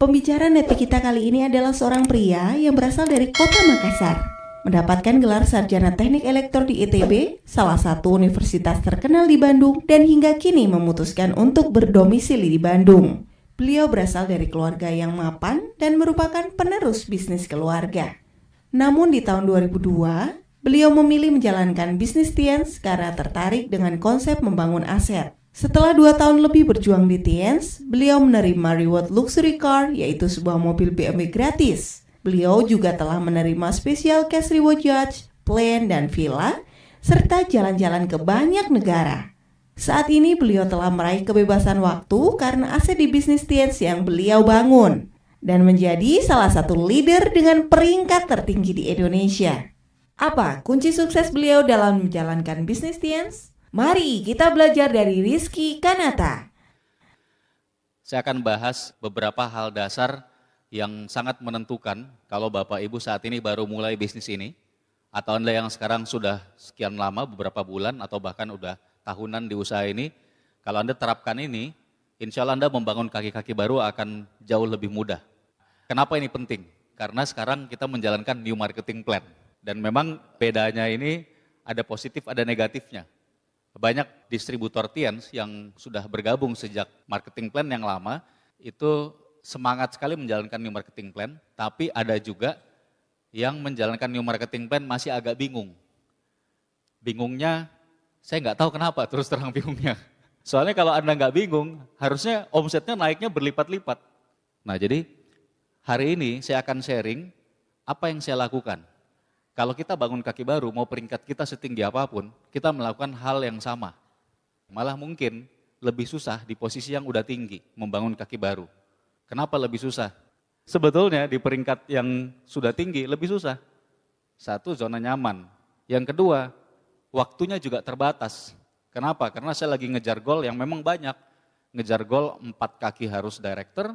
Pembicara netti kita kali ini adalah seorang pria yang berasal dari kota Makassar. Mendapatkan gelar sarjana teknik elektro di ITB, salah satu universitas terkenal di Bandung, dan hingga kini memutuskan untuk berdomisili di Bandung. Beliau berasal dari keluarga yang mapan dan merupakan penerus bisnis keluarga. Namun di tahun 2002, beliau memilih menjalankan bisnis Tiens karena tertarik dengan konsep membangun aset. Setelah 2 tahun lebih berjuang di Tiens, beliau menerima reward luxury car, yaitu sebuah mobil BMW gratis. Beliau juga telah menerima special cash reward yacht, plane, dan villa, serta jalan-jalan ke banyak negara. Saat ini beliau telah meraih kebebasan waktu karena aset di bisnis Tiens yang beliau bangun, dan menjadi salah satu leader dengan peringkat tertinggi di Indonesia. Apa kunci sukses beliau dalam menjalankan bisnis Tiens? Mari kita belajar dari Rizky Kanata. Saya akan bahas beberapa hal dasar yang sangat menentukan kalau Bapak Ibu saat ini baru mulai bisnis ini, atau Anda yang sekarang sudah sekian lama, beberapa bulan atau bahkan udah tahunan di usaha ini, kalau Anda terapkan ini, insya Allah Anda membangun kaki-kaki baru akan jauh lebih mudah. Kenapa ini penting? Karena sekarang kita menjalankan new marketing plan, dan memang bedanya ini ada positif, ada negatifnya. Banyak distributor Tiens yang sudah bergabung sejak marketing plan yang lama, itu semangat sekali menjalankan new marketing plan, tapi ada juga yang menjalankan new marketing plan masih agak bingung. Bingungnya, saya nggak tahu kenapa, terus terang bingungnya. Soalnya kalau Anda nggak bingung, harusnya omsetnya naiknya berlipat-lipat. Nah jadi hari ini saya akan sharing apa yang saya lakukan. Kalau kita bangun kaki baru, mau peringkat kita setinggi apapun, kita melakukan hal yang sama. Malah mungkin lebih susah di posisi yang udah tinggi, membangun kaki baru. Kenapa lebih susah? Sebetulnya di peringkat yang sudah tinggi lebih susah. Satu, zona nyaman. Yang kedua, waktunya juga terbatas. Kenapa? Karena saya lagi ngejar goal yang memang banyak. Ngejar goal 4 kaki harus director,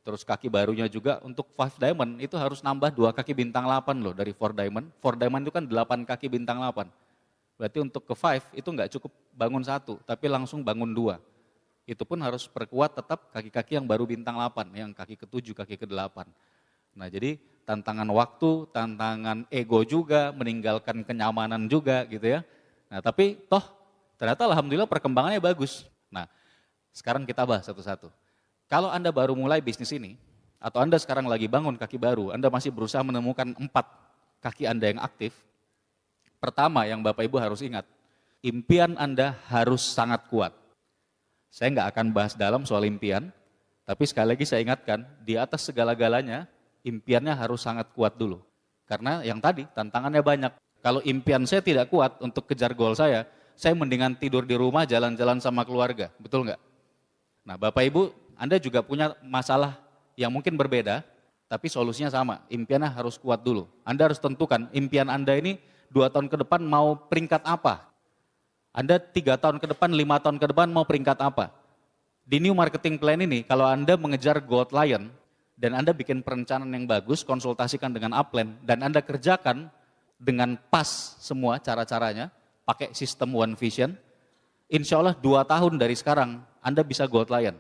terus kaki barunya juga untuk 5 diamond itu harus nambah 2 kaki bintang 8 loh dari 4 diamond. 4 diamond itu kan 8 kaki bintang 8. Berarti untuk ke 5 itu nggak cukup bangun 1, tapi langsung bangun 2. Itu pun harus perkuat tetap kaki-kaki yang baru bintang 8, yang kaki ke-7, kaki ke-8. Nah jadi tantangan waktu, tantangan ego juga, meninggalkan kenyamanan juga gitu ya. Nah tapi toh ternyata alhamdulillah perkembangannya bagus. Nah sekarang kita bahas satu-satu. Kalau Anda baru mulai bisnis ini, atau Anda sekarang lagi bangun kaki baru, Anda masih berusaha menemukan 4 kaki Anda yang aktif, pertama yang Bapak Ibu harus ingat, impian Anda harus sangat kuat. Saya nggak akan bahas dalam soal impian, tapi sekali lagi saya ingatkan, di atas segala-galanya, impiannya harus sangat kuat dulu. Karena yang tadi, tantangannya banyak. Kalau impian saya tidak kuat untuk kejar goal saya mendingan tidur di rumah, jalan-jalan sama keluarga, betul nggak? Nah Bapak Ibu, Anda juga punya masalah yang mungkin berbeda, tapi solusinya sama, impiannya harus kuat dulu. Anda harus tentukan impian Anda ini 2 tahun ke depan mau peringkat apa. Anda 3 tahun ke depan, 5 tahun ke depan mau peringkat apa. Di new marketing plan ini, kalau Anda mengejar gold lion, dan Anda bikin perencanaan yang bagus, konsultasikan dengan upline, dan Anda kerjakan dengan pas semua cara-caranya, pakai sistem One Vision, insya Allah 2 tahun dari sekarang, Anda bisa gold lion.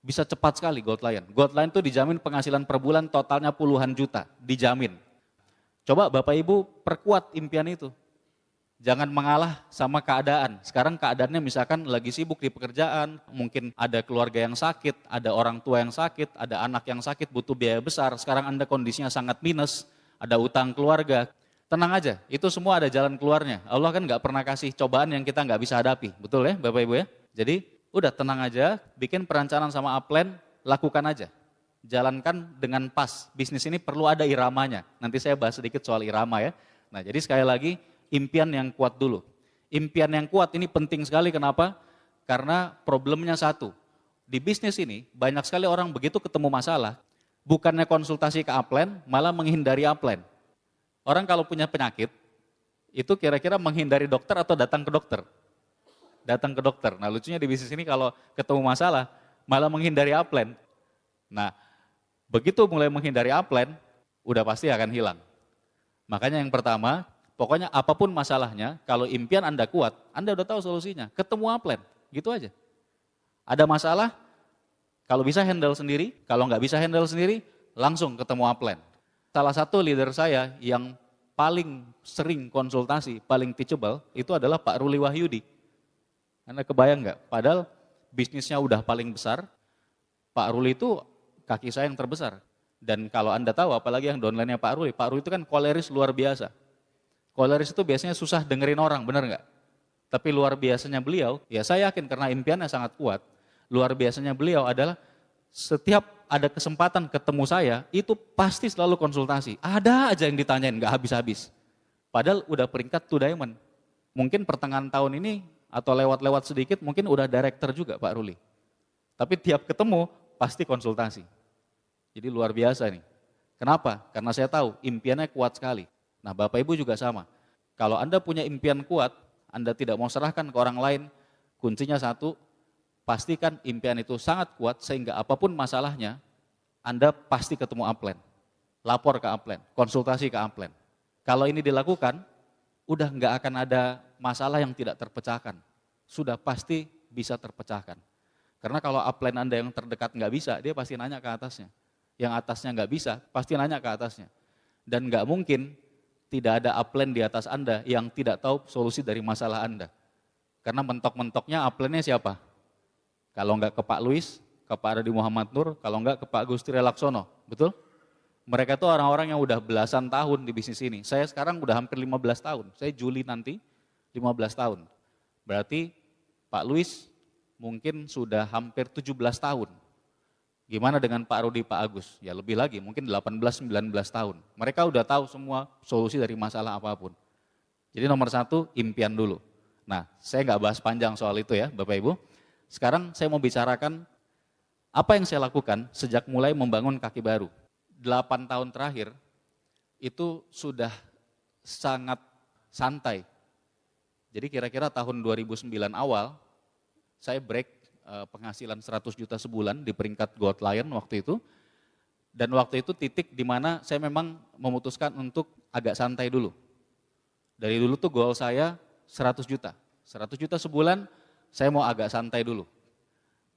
Bisa cepat sekali gold lion. Gold lion itu dijamin penghasilan per bulan totalnya puluhan juta, dijamin. Coba Bapak Ibu perkuat impian itu. Jangan mengalah sama keadaan. Sekarang keadaannya misalkan lagi sibuk di pekerjaan, mungkin ada keluarga yang sakit, ada orang tua yang sakit, ada anak yang sakit butuh biaya besar. Sekarang Anda kondisinya sangat minus, ada utang keluarga. Tenang aja, itu semua ada jalan keluarnya. Allah kan nggak pernah kasih cobaan yang kita nggak bisa hadapi, betul ya Bapak Ibu ya? Jadi udah tenang aja, bikin perencanaan sama upline, lakukan aja. Jalankan dengan pas, bisnis ini perlu ada iramanya. Nanti saya bahas sedikit soal irama ya. Nah jadi sekali lagi, impian yang kuat dulu. Impian yang kuat ini penting sekali, kenapa? Karena problemnya satu, di bisnis ini banyak sekali orang begitu ketemu masalah, bukannya konsultasi ke upline, malah menghindari upline. Orang kalau punya penyakit, itu kira-kira menghindari dokter atau datang ke dokter? Datang ke dokter. Nah lucunya di bisnis ini kalau ketemu masalah, malah menghindari upline. Nah begitu mulai menghindari upline, udah pasti akan hilang. Makanya yang pertama, pokoknya apapun masalahnya, kalau impian Anda kuat, Anda udah tahu solusinya, ketemu upline, gitu aja. Ada masalah, Kalau bisa handle sendiri, kalau nggak bisa handle sendiri, langsung ketemu upline. Salah satu leader saya yang paling sering konsultasi, paling teachable, itu adalah Pak Ruli Wahyudi. Anda kebayang nggak? Padahal bisnisnya udah paling besar, Pak Ruli itu kaki saya yang terbesar. Dan kalau Anda tahu, apalagi yang downline-nya Pak Ruli itu kan koleris luar biasa. Koleris itu biasanya susah dengerin orang, benar nggak? Tapi luar biasanya beliau, ya saya yakin karena impiannya sangat kuat, luar biasanya beliau adalah setiap ada kesempatan ketemu saya, itu pasti selalu konsultasi. Ada aja yang ditanyain, nggak habis-habis. Padahal udah peringkat 2 diamond. Mungkin pertengahan tahun ini, atau lewat-lewat sedikit, mungkin udah director juga Pak Ruli. Tapi tiap ketemu, pasti konsultasi. Jadi luar biasa nih. Kenapa? Karena saya tahu impiannya kuat sekali. Nah Bapak Ibu juga sama. Kalau Anda punya impian kuat, Anda tidak mau serahkan ke orang lain, kuncinya satu, pastikan impian itu sangat kuat sehingga apapun masalahnya, Anda pasti ketemu upline. Lapor ke upline, konsultasi ke upline. Kalau ini dilakukan, udah nggak akan ada masalah yang tidak terpecahkan. Sudah pasti bisa terpecahkan. Karena kalau upline Anda yang terdekat nggak bisa, dia pasti nanya ke atasnya. Yang atasnya nggak bisa, pasti nanya ke atasnya. Dan nggak mungkin tidak ada upline di atas Anda yang tidak tahu solusi dari masalah Anda. Karena mentok-mentoknya upline-nya siapa? Kalau nggak ke Pak Luis, ke Pak Radi Muhammad Nur, kalau nggak ke Pak Gusti Relaksono, betul? Mereka itu orang-orang yang udah belasan tahun di bisnis ini. Saya sekarang udah hampir 15 tahun, saya Juli nanti 15 tahun. Berarti Pak Luis mungkin sudah hampir 17 tahun. Gimana dengan Pak Rudi, Pak Agus? Ya lebih lagi, mungkin 18-19 tahun. Mereka udah tahu semua solusi dari masalah apapun. Jadi nomor satu, impian dulu. Nah, saya nggak bahas panjang soal itu ya Bapak Ibu. Sekarang saya mau bicarakan apa yang saya lakukan sejak mulai membangun Kaki Baru. 8 tahun terakhir itu sudah sangat santai. Jadi kira-kira tahun 2009 awal, saya break penghasilan 100 juta sebulan di peringkat Gold Lion waktu itu. Dan waktu itu titik di mana saya memang memutuskan untuk agak santai dulu. Dari dulu tuh goal saya 100 juta. 100 juta sebulan saya mau agak santai dulu.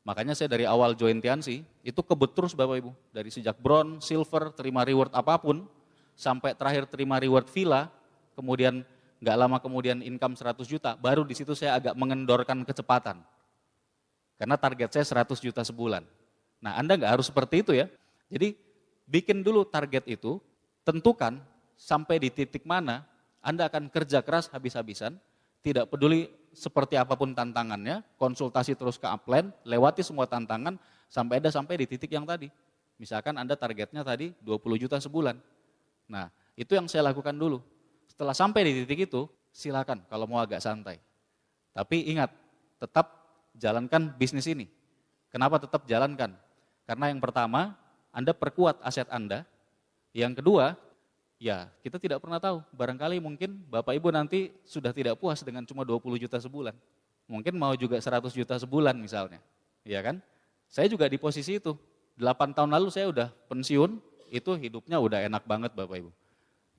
Makanya saya dari awal join Tiansi, itu kebut terus Bapak Ibu. Dari sejak bronze, silver, terima reward apapun, sampai terakhir terima reward villa, kemudian nggak lama kemudian income 100 juta, baru di situ saya agak mengendorkan kecepatan. Karena target saya 100 juta sebulan. Nah Anda nggak harus seperti itu ya. Jadi bikin dulu target itu, tentukan sampai di titik mana Anda akan kerja keras habis-habisan, tidak peduli seperti apapun tantangannya, konsultasi terus ke upline, lewati semua tantangan sampai di titik yang tadi. Misalkan Anda targetnya tadi 20 juta sebulan. Nah itu yang saya lakukan dulu. Setelah sampai di titik itu, silakan kalau mau agak santai. Tapi ingat, tetap jalankan bisnis ini. Kenapa tetap jalankan? Karena yang pertama, Anda perkuat aset Anda. Yang kedua, ya kita tidak pernah tahu. Barangkali mungkin Bapak Ibu nanti sudah tidak puas dengan cuma 20 juta sebulan. Mungkin mau juga 100 juta sebulan misalnya. Iya kan? Saya juga di posisi itu. 8 tahun lalu saya udah pensiun, itu hidupnya udah enak banget Bapak Ibu.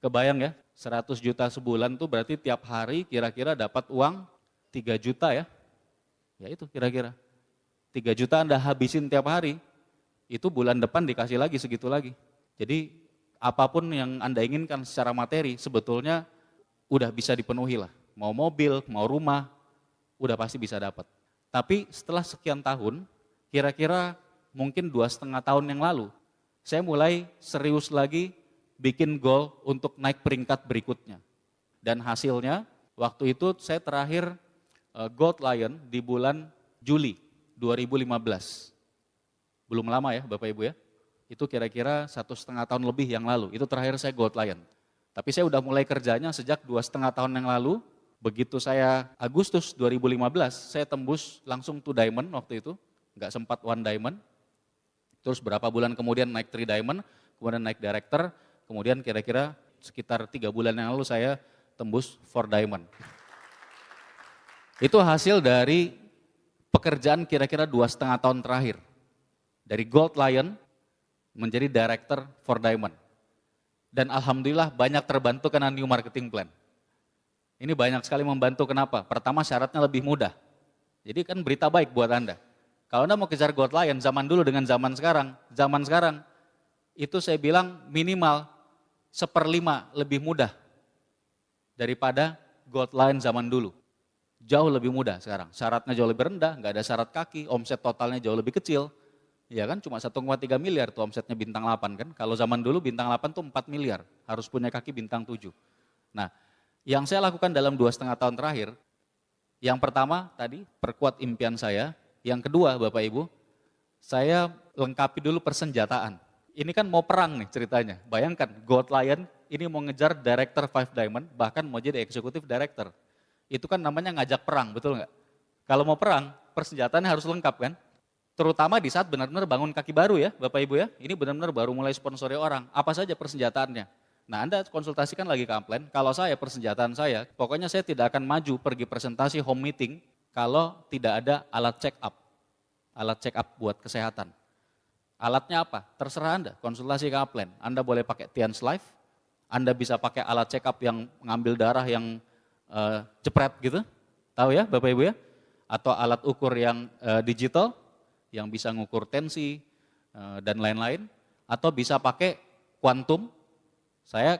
Kebayang ya, 100 juta sebulan tuh berarti tiap hari kira-kira dapat uang 3 juta ya. Ya itu kira-kira. 3 juta Anda habisin tiap hari, itu bulan depan dikasih lagi segitu lagi. Jadi apapun yang Anda inginkan secara materi sebetulnya udah bisa dipenuhi lah. Mau mobil, mau rumah, udah pasti bisa dapat. Tapi setelah sekian tahun, kira-kira mungkin 2,5 tahun yang lalu, saya mulai serius lagi bikin goal untuk naik peringkat berikutnya. Dan hasilnya waktu itu saya terakhir Gold Lion di bulan Juli 2015. Belum lama ya Bapak Ibu ya. Itu kira-kira 1,5 tahun lebih yang lalu. Itu terakhir saya Gold Lion. Tapi saya udah mulai kerjanya sejak 2,5 tahun yang lalu. Begitu saya Agustus 2015, saya tembus langsung 2 diamond waktu itu. Nggak sempat 1 diamond. Terus berapa bulan kemudian naik 3 diamond, kemudian naik director. Kemudian kira-kira sekitar 3 bulan yang lalu saya tembus 4 diamond. Itu hasil dari pekerjaan kira-kira 2,5 tahun terakhir. Dari Gold Lion menjadi director for Diamond. Dan alhamdulillah banyak terbantu karena new marketing plan. Ini banyak sekali membantu, kenapa? Pertama syaratnya lebih mudah. Jadi kan berita baik buat Anda. Kalau Anda mau kejar gold lion zaman dulu dengan zaman sekarang itu saya bilang minimal 1/5 lebih mudah daripada gold lion zaman dulu. Jauh lebih mudah sekarang, syaratnya jauh lebih rendah, nggak ada syarat kaki, omset totalnya jauh lebih kecil. Ya kan, cuma 1,3 miliar tuh omsetnya bintang 8 kan. Kalau zaman dulu bintang 8 tuh 4 miliar, harus punya kaki bintang 7. Nah, yang saya lakukan dalam 2,5 tahun terakhir, yang pertama tadi perkuat impian saya, yang kedua Bapak Ibu, saya lengkapi dulu persenjataan. Ini kan mau perang nih ceritanya, bayangkan Gold Lion ini mau ngejar Director 5 Diamond, bahkan mau jadi Executive Director. Itu kan namanya ngajak perang, betul nggak? Kalau mau perang, persenjataannya harus lengkap kan? Terutama di saat benar-benar bangun kaki baru ya, Bapak Ibu ya. Ini benar-benar baru mulai sponsori orang. Apa saja persenjataannya? Nah, Anda konsultasikan lagi ke Amplen. Kalau saya persenjataan saya, pokoknya saya tidak akan maju pergi presentasi home meeting kalau tidak ada alat check up. Alat check up buat kesehatan. Alatnya apa? Terserah Anda, konsultasi ke Amplen. Anda boleh pakai Tian's Life, Anda bisa pakai alat check up yang ngambil darah yang jepret gitu, tahu ya Bapak Ibu ya, atau alat ukur yang digital yang bisa ngukur tensi dan lain-lain, atau bisa pakai kuantum.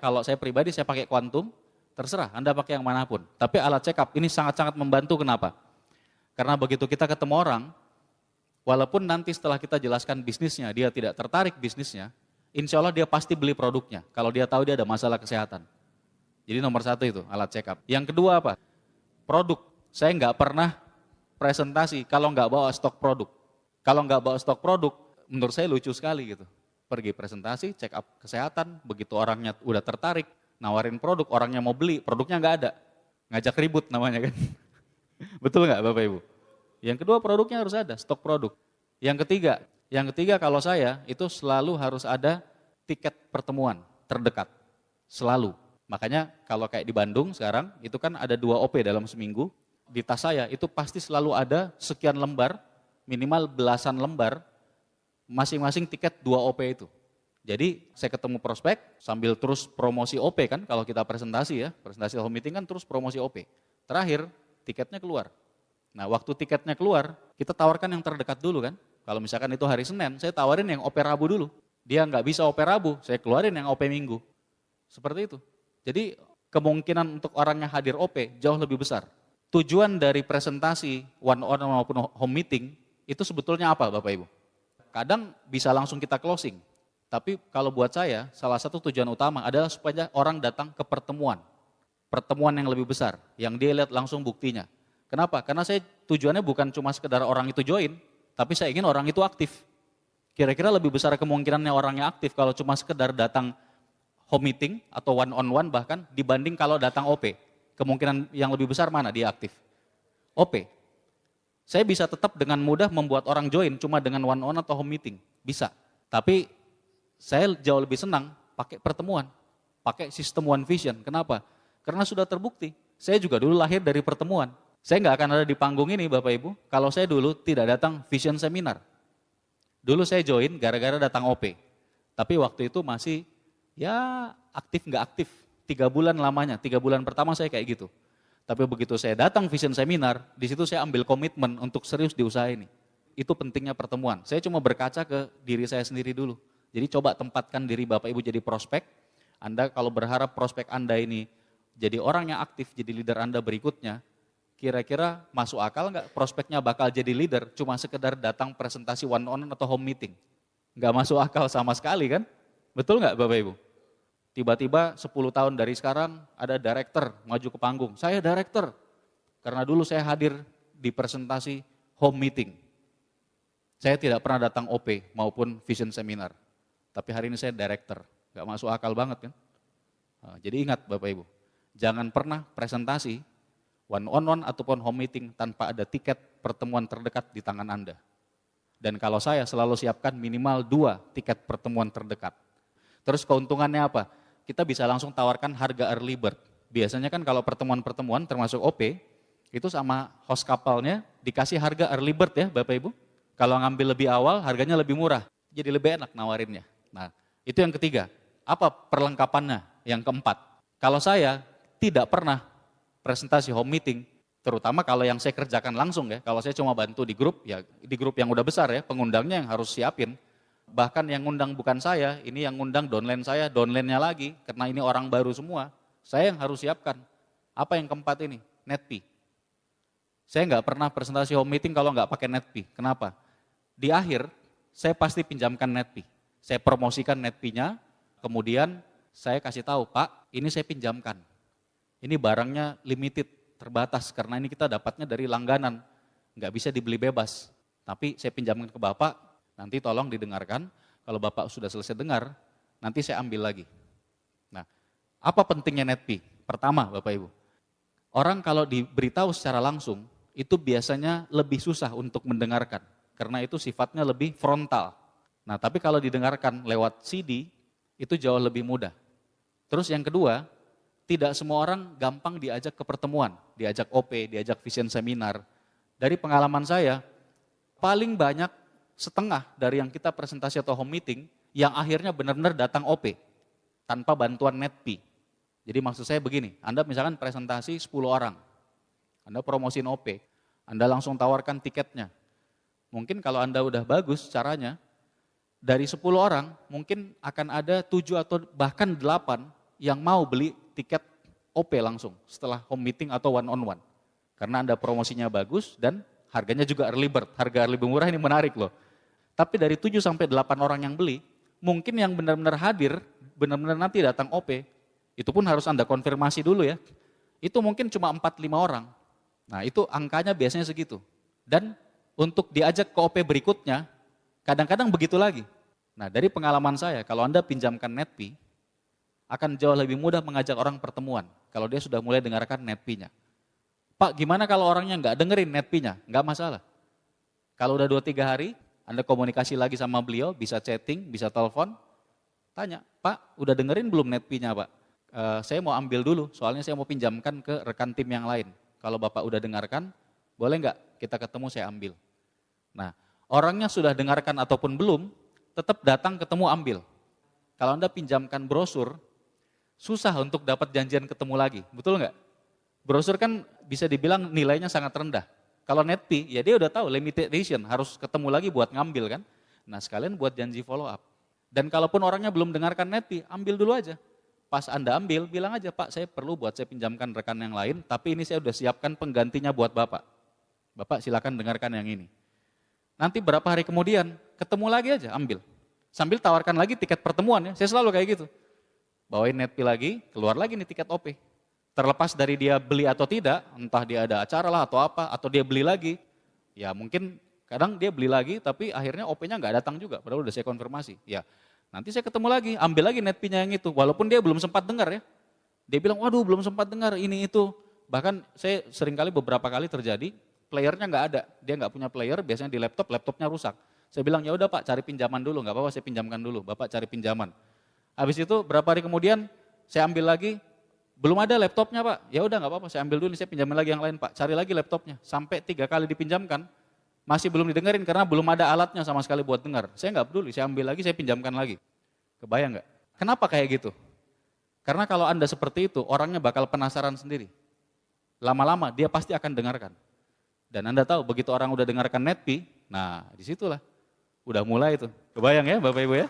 Kalau saya pribadi saya pakai kuantum, terserah Anda pakai yang manapun. Tapi alat check up ini sangat-sangat membantu, kenapa? Karena begitu kita ketemu orang, walaupun nanti setelah kita jelaskan bisnisnya dia tidak tertarik bisnisnya, insya Allah dia pasti beli produknya kalau dia tahu dia ada masalah kesehatan. Jadi nomor 1 itu alat check up. Yang kedua apa? Produk. Saya nggak pernah presentasi kalau nggak bawa stok produk. Kalau nggak bawa stok produk, menurut saya lucu sekali gitu. Pergi presentasi, check up kesehatan, begitu orangnya udah tertarik, nawarin produk, orangnya mau beli, produknya nggak ada. Ngajak ribut namanya kan. Betul nggak Bapak Ibu? Yang kedua produknya harus ada, stok produk. Yang ketiga kalau saya itu selalu harus ada tiket pertemuan terdekat. Selalu. Makanya kalau kayak di Bandung sekarang, itu kan ada 2 OP dalam seminggu. Di tas saya itu pasti selalu ada sekian lembar, minimal belasan lembar, masing-masing tiket 2 OP itu. Jadi saya ketemu prospek sambil terus promosi OP kan, kalau kita presentasi ya, presentasi home meeting kan terus promosi OP. Terakhir tiketnya keluar. Nah waktu tiketnya keluar, kita tawarkan yang terdekat dulu kan. Kalau misalkan itu hari Senin, saya tawarin yang OP Rabu dulu. Dia nggak bisa OP Rabu, saya keluarin yang OP Minggu. Seperti itu. Jadi kemungkinan untuk orangnya hadir OP jauh lebih besar. Tujuan dari presentasi one on one maupun home meeting itu sebetulnya apa Bapak Ibu? Kadang bisa langsung kita closing. Tapi kalau buat saya salah satu tujuan utama adalah supaya orang datang ke pertemuan. Pertemuan yang lebih besar, yang dia lihat langsung buktinya. Kenapa? Karena saya tujuannya bukan cuma sekedar orang itu join, tapi saya ingin orang itu aktif. Kira-kira lebih besar kemungkinannya orangnya aktif kalau cuma sekedar datang home meeting atau one on one bahkan dibanding kalau datang OP. Kemungkinan yang lebih besar mana dia aktif? OP. Saya bisa tetap dengan mudah membuat orang join cuma dengan one on atau home meeting. Bisa. Tapi saya jauh lebih senang pakai pertemuan. Pakai sistem One Vision. Kenapa? Karena sudah terbukti. Saya juga dulu lahir dari pertemuan. Saya nggak akan ada di panggung ini Bapak Ibu. Kalau saya dulu tidak datang Vision Seminar. Dulu saya join gara-gara datang OP. Tapi waktu itu masih ya aktif nggak aktif, 3 bulan lamanya, 3 bulan pertama saya kayak gitu. Tapi begitu saya datang Vision Seminar, di situ saya ambil komitmen untuk serius di usaha ini. Itu pentingnya pertemuan. Saya cuma berkaca ke diri saya sendiri dulu. Jadi coba tempatkan diri Bapak Ibu jadi prospek. Anda kalau berharap prospek Anda ini jadi orang yang aktif, jadi leader Anda berikutnya, kira-kira masuk akal nggak prospeknya bakal jadi leader cuma sekedar datang presentasi one on one atau home meeting? Nggak masuk akal sama sekali kan? Betul nggak Bapak Ibu? Tiba-tiba 10 tahun dari sekarang ada director maju ke panggung. Saya director karena dulu saya hadir di presentasi home meeting. Saya tidak pernah datang OP maupun vision seminar. Tapi hari ini saya director. Gak masuk akal banget kan. Nah, jadi ingat Bapak Ibu, jangan pernah presentasi one on one ataupun home meeting tanpa ada tiket pertemuan terdekat di tangan Anda. Dan kalau saya selalu siapkan minimal 2 tiket pertemuan terdekat. Terus keuntungannya apa? Kita bisa langsung tawarkan harga early bird. Biasanya kan kalau pertemuan-pertemuan termasuk OP, itu sama host kapalnya dikasih harga early bird ya Bapak Ibu. Kalau ngambil lebih awal harganya lebih murah, jadi lebih enak nawarinnya. Nah itu yang ketiga. Apa perlengkapannya? Yang keempat, kalau saya tidak pernah presentasi home meeting Terutama kalau yang saya kerjakan langsung ya, kalau saya cuma bantu di grup, ya di grup yang udah besar ya, pengundangnya yang harus siapin. Bahkan yang ngundang bukan saya, ini yang ngundang downline saya, downline-nya lagi, karena ini orang baru semua, saya yang harus siapkan. Apa yang keempat ini? Netpi. Saya nggak pernah presentasi home meeting kalau nggak pakai Netpi. Kenapa? Di akhir, saya pasti pinjamkan Netpi. Saya promosikan Netpi-nya, kemudian saya kasih tahu, Pak, ini saya pinjamkan. Ini barangnya limited, terbatas, karena ini kita dapatnya dari langganan, nggak bisa dibeli bebas. Tapi saya pinjamkan ke Bapak, nanti tolong didengarkan, kalau Bapak sudah selesai dengar, nanti saya ambil lagi. Nah, apa pentingnya Netpi? Pertama, Bapak Ibu, orang kalau diberitahu secara langsung, itu biasanya lebih susah untuk mendengarkan, karena itu sifatnya lebih frontal. Nah, tapi kalau didengarkan lewat CD, itu jauh lebih mudah. Terus yang kedua, tidak semua orang gampang diajak ke pertemuan, diajak OP, diajak vision seminar. Dari pengalaman saya, paling banyak setengah dari yang kita presentasi atau home meeting, yang akhirnya benar-benar datang OP, tanpa bantuan Netpi. Jadi maksud saya begini, Anda misalkan presentasi 10 orang, Anda promosiin OP, Anda langsung tawarkan tiketnya. Mungkin kalau Anda udah bagus caranya, dari 10 orang mungkin akan ada 7 atau bahkan 8 yang mau beli tiket OP langsung setelah home meeting atau one on one. Karena Anda promosinya bagus dan harganya juga early bird, harga lebih murah ini menarik loh. Tapi dari 7 sampai 8 orang yang beli, mungkin yang benar-benar hadir, benar-benar nanti datang OP, itu pun harus Anda konfirmasi dulu ya. Itu mungkin cuma 4-5 orang. Nah itu angkanya biasanya segitu. Dan untuk diajak ke OP berikutnya, kadang-kadang begitu lagi. Nah dari pengalaman saya, kalau Anda pinjamkan Netpi, akan jauh lebih mudah mengajak orang pertemuan kalau dia sudah mulai dengarkan Netpi-nya. Pak, gimana kalau orangnya nggak dengerin Netpi-nya? Nggak masalah. Kalau udah 2-3 hari, Anda komunikasi lagi sama beliau, bisa chatting, bisa telepon, tanya, Pak, udah dengerin belum Netpi-nya, Pak? Saya mau ambil dulu, soalnya saya mau pinjamkan ke rekan tim yang lain. Kalau Bapak udah dengarkan, boleh nggak kita ketemu saya ambil? Nah, orangnya sudah dengarkan ataupun belum, tetap datang ketemu ambil. Kalau Anda pinjamkan brosur, susah untuk dapat janjian ketemu lagi, betul nggak? Brosur kan bisa dibilang nilainya sangat rendah. Kalau Netpi, ya dia udah tahu limited edition, harus ketemu lagi buat ngambil kan. Nah sekalian buat janji follow up. Dan kalaupun orangnya belum dengarkan Netpi, ambil dulu aja. Pas Anda ambil, bilang aja, Pak saya perlu buat saya pinjamkan rekan yang lain, tapi ini saya udah siapkan penggantinya buat Bapak. Bapak silakan dengarkan yang ini. Nanti berapa hari kemudian, ketemu lagi aja, ambil. Sambil tawarkan lagi tiket pertemuan ya, saya selalu kayak gitu. Bawain Netpi lagi, keluar lagi nih tiket OP. Terlepas dari dia beli atau tidak, entah dia ada acara lah atau apa, atau dia beli lagi, ya mungkin kadang dia beli lagi tapi akhirnya OP-nya nggak datang juga, padahal udah saya konfirmasi. Ya, nanti saya ketemu lagi, ambil lagi Netpi-nya yang itu, walaupun dia belum sempat dengar ya. Dia bilang, waduh belum sempat dengar ini itu. Bahkan saya seringkali beberapa kali terjadi, playernya nggak ada, dia nggak punya player, biasanya di laptop, laptopnya rusak. Saya bilang, ya udah Pak cari pinjaman dulu, nggak apa-apa saya pinjamkan dulu, Bapak cari pinjaman. Habis itu berapa hari kemudian saya ambil lagi, belum ada laptopnya Pak, ya udah nggak apa-apa saya ambil dulu, saya pinjamin lagi yang lain Pak, cari lagi laptopnya, sampai 3 kali dipinjamkan, masih belum didengerin karena belum ada alatnya sama sekali buat dengar. Saya nggak peduli, saya ambil lagi, saya pinjamkan lagi. Kebayang nggak? Kenapa kayak gitu? Karena kalau Anda seperti itu, orangnya bakal penasaran sendiri. Lama-lama dia pasti akan dengarkan. Dan Anda tahu begitu orang udah dengarkan Netpi, nah disitulah udah mulai itu. Kebayang ya Bapak Ibu ya?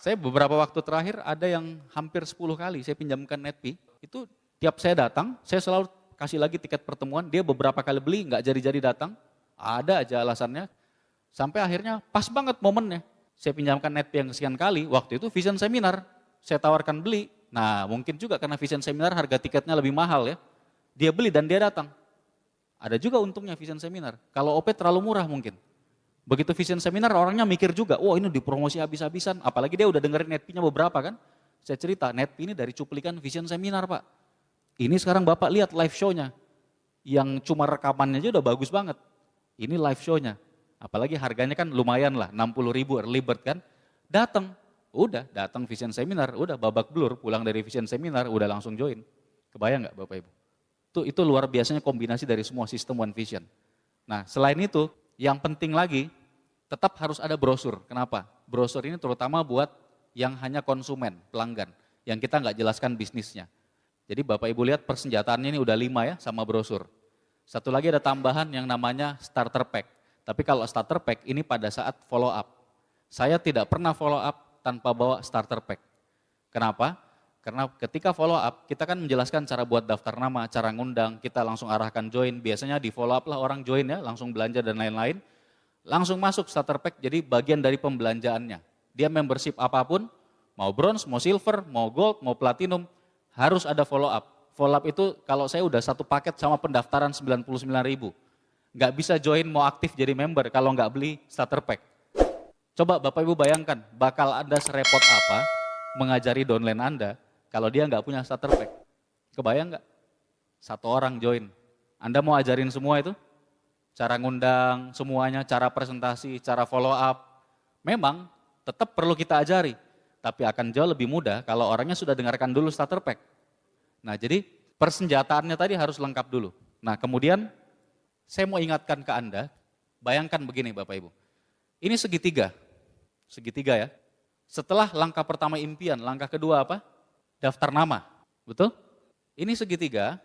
Saya beberapa waktu terakhir ada yang hampir 10 kali saya pinjamkan Netpi, itu tiap saya datang, saya selalu kasih lagi tiket pertemuan, dia beberapa kali beli, nggak jadi-jadi datang, ada aja alasannya, sampai akhirnya pas banget momennya, saya pinjamkan Netpi yang sekian kali, waktu itu vision seminar, saya tawarkan beli, nah mungkin juga karena vision seminar harga tiketnya lebih mahal ya, dia beli dan dia datang, ada juga untungnya vision seminar, kalau OP terlalu murah mungkin. Begitu vision seminar orangnya mikir juga, wah ini dipromosi habis-habisan, apalagi dia udah dengerin Netpi-nya beberapa kan. Saya cerita, Netpi ini dari cuplikan vision seminar Pak. Ini sekarang Bapak lihat live show-nya, yang cuma rekamannya aja udah bagus banget. Ini live show-nya, apalagi harganya kan lumayan lah, 60.000 early bird kan. Datang vision seminar, udah babak belur, pulang dari vision seminar, udah langsung join. Kebayang nggak Bapak Ibu? Itu luar biasanya kombinasi dari semua sistem One Vision. Nah selain itu, yang penting lagi, tetap harus ada brosur. Kenapa? Brosur ini terutama buat yang hanya konsumen, pelanggan, yang kita nggak jelaskan bisnisnya. Jadi Bapak Ibu lihat persenjataannya ini udah 5 ya sama brosur. Satu lagi ada tambahan yang namanya starter pack. Tapi kalau starter pack ini pada saat follow up. Saya tidak pernah follow up tanpa bawa starter pack. Kenapa? Karena ketika follow up kita kan menjelaskan cara buat daftar nama, cara ngundang, kita langsung arahkan join. Biasanya di follow up lah orang join ya, langsung belanja dan lain-lain. Langsung masuk starter pack jadi bagian dari pembelanjaannya. Dia membership apapun, mau bronze, mau silver, mau gold, mau platinum, harus ada follow up. Follow up itu kalau saya udah satu paket sama pendaftaran 99.000. Nggak bisa join mau aktif jadi member kalau nggak beli starter pack. Coba Bapak Ibu bayangkan, bakal Anda serepot apa mengajari downline Anda kalau dia nggak punya starter pack. Kebayang nggak? Satu orang join. Anda mau ajarin semua itu? Cara ngundang semuanya, cara presentasi, cara follow up. Memang tetap perlu kita ajari, tapi akan jauh lebih mudah kalau orangnya sudah dengarkan dulu starter pack. Nah jadi persenjataannya tadi harus lengkap dulu. Nah kemudian saya mau ingatkan ke Anda, bayangkan begini Bapak Ibu. Ini segitiga ya. Setelah langkah pertama impian, langkah kedua apa? Daftar nama, betul? Ini segitiga,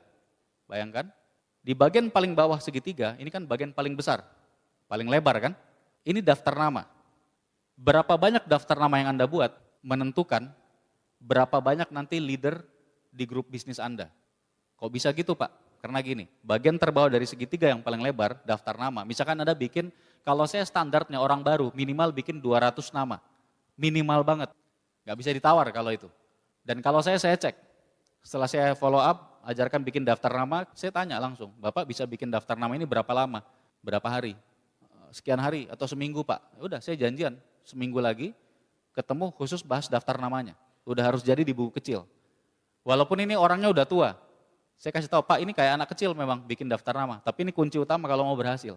bayangkan. Di bagian paling bawah segitiga, ini kan bagian paling besar, paling lebar kan? Ini daftar nama. Berapa banyak daftar nama yang Anda buat menentukan berapa banyak nanti leader di grup bisnis Anda. Kok bisa gitu Pak? Karena gini, bagian terbawah dari segitiga yang paling lebar, daftar nama. Misalkan Anda bikin, kalau saya standarnya orang baru, minimal bikin 200 nama. Minimal banget, nggak bisa ditawar kalau itu. Dan kalau saya cek, setelah saya follow up, ajarkan bikin daftar nama, saya tanya langsung, Bapak bisa bikin daftar nama ini berapa lama? Berapa hari? Sekian hari atau seminggu Pak? Udah saya janjian, seminggu lagi ketemu khusus bahas daftar namanya. Udah harus jadi di buku kecil. Walaupun ini orangnya udah tua, saya kasih tahu Pak ini kayak anak kecil memang bikin daftar nama, tapi ini kunci utama kalau mau berhasil.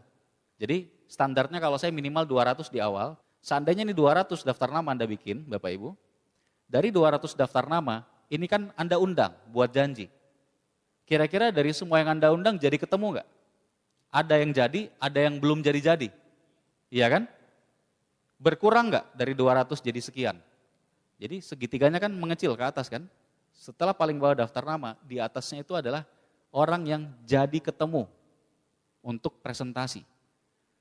Jadi standarnya kalau saya minimal 200 di awal, seandainya ini 200 daftar nama Anda bikin Bapak Ibu, dari 200 daftar nama, ini kan Anda undang buat janji. Kira-kira dari semua yang Anda undang jadi ketemu nggak? Ada yang jadi, ada yang belum jadi-jadi. Iya kan? Berkurang nggak dari 200 jadi sekian? Jadi segitiganya kan mengecil ke atas kan? Setelah paling bawah daftar nama, di atasnya itu adalah orang yang jadi ketemu untuk presentasi.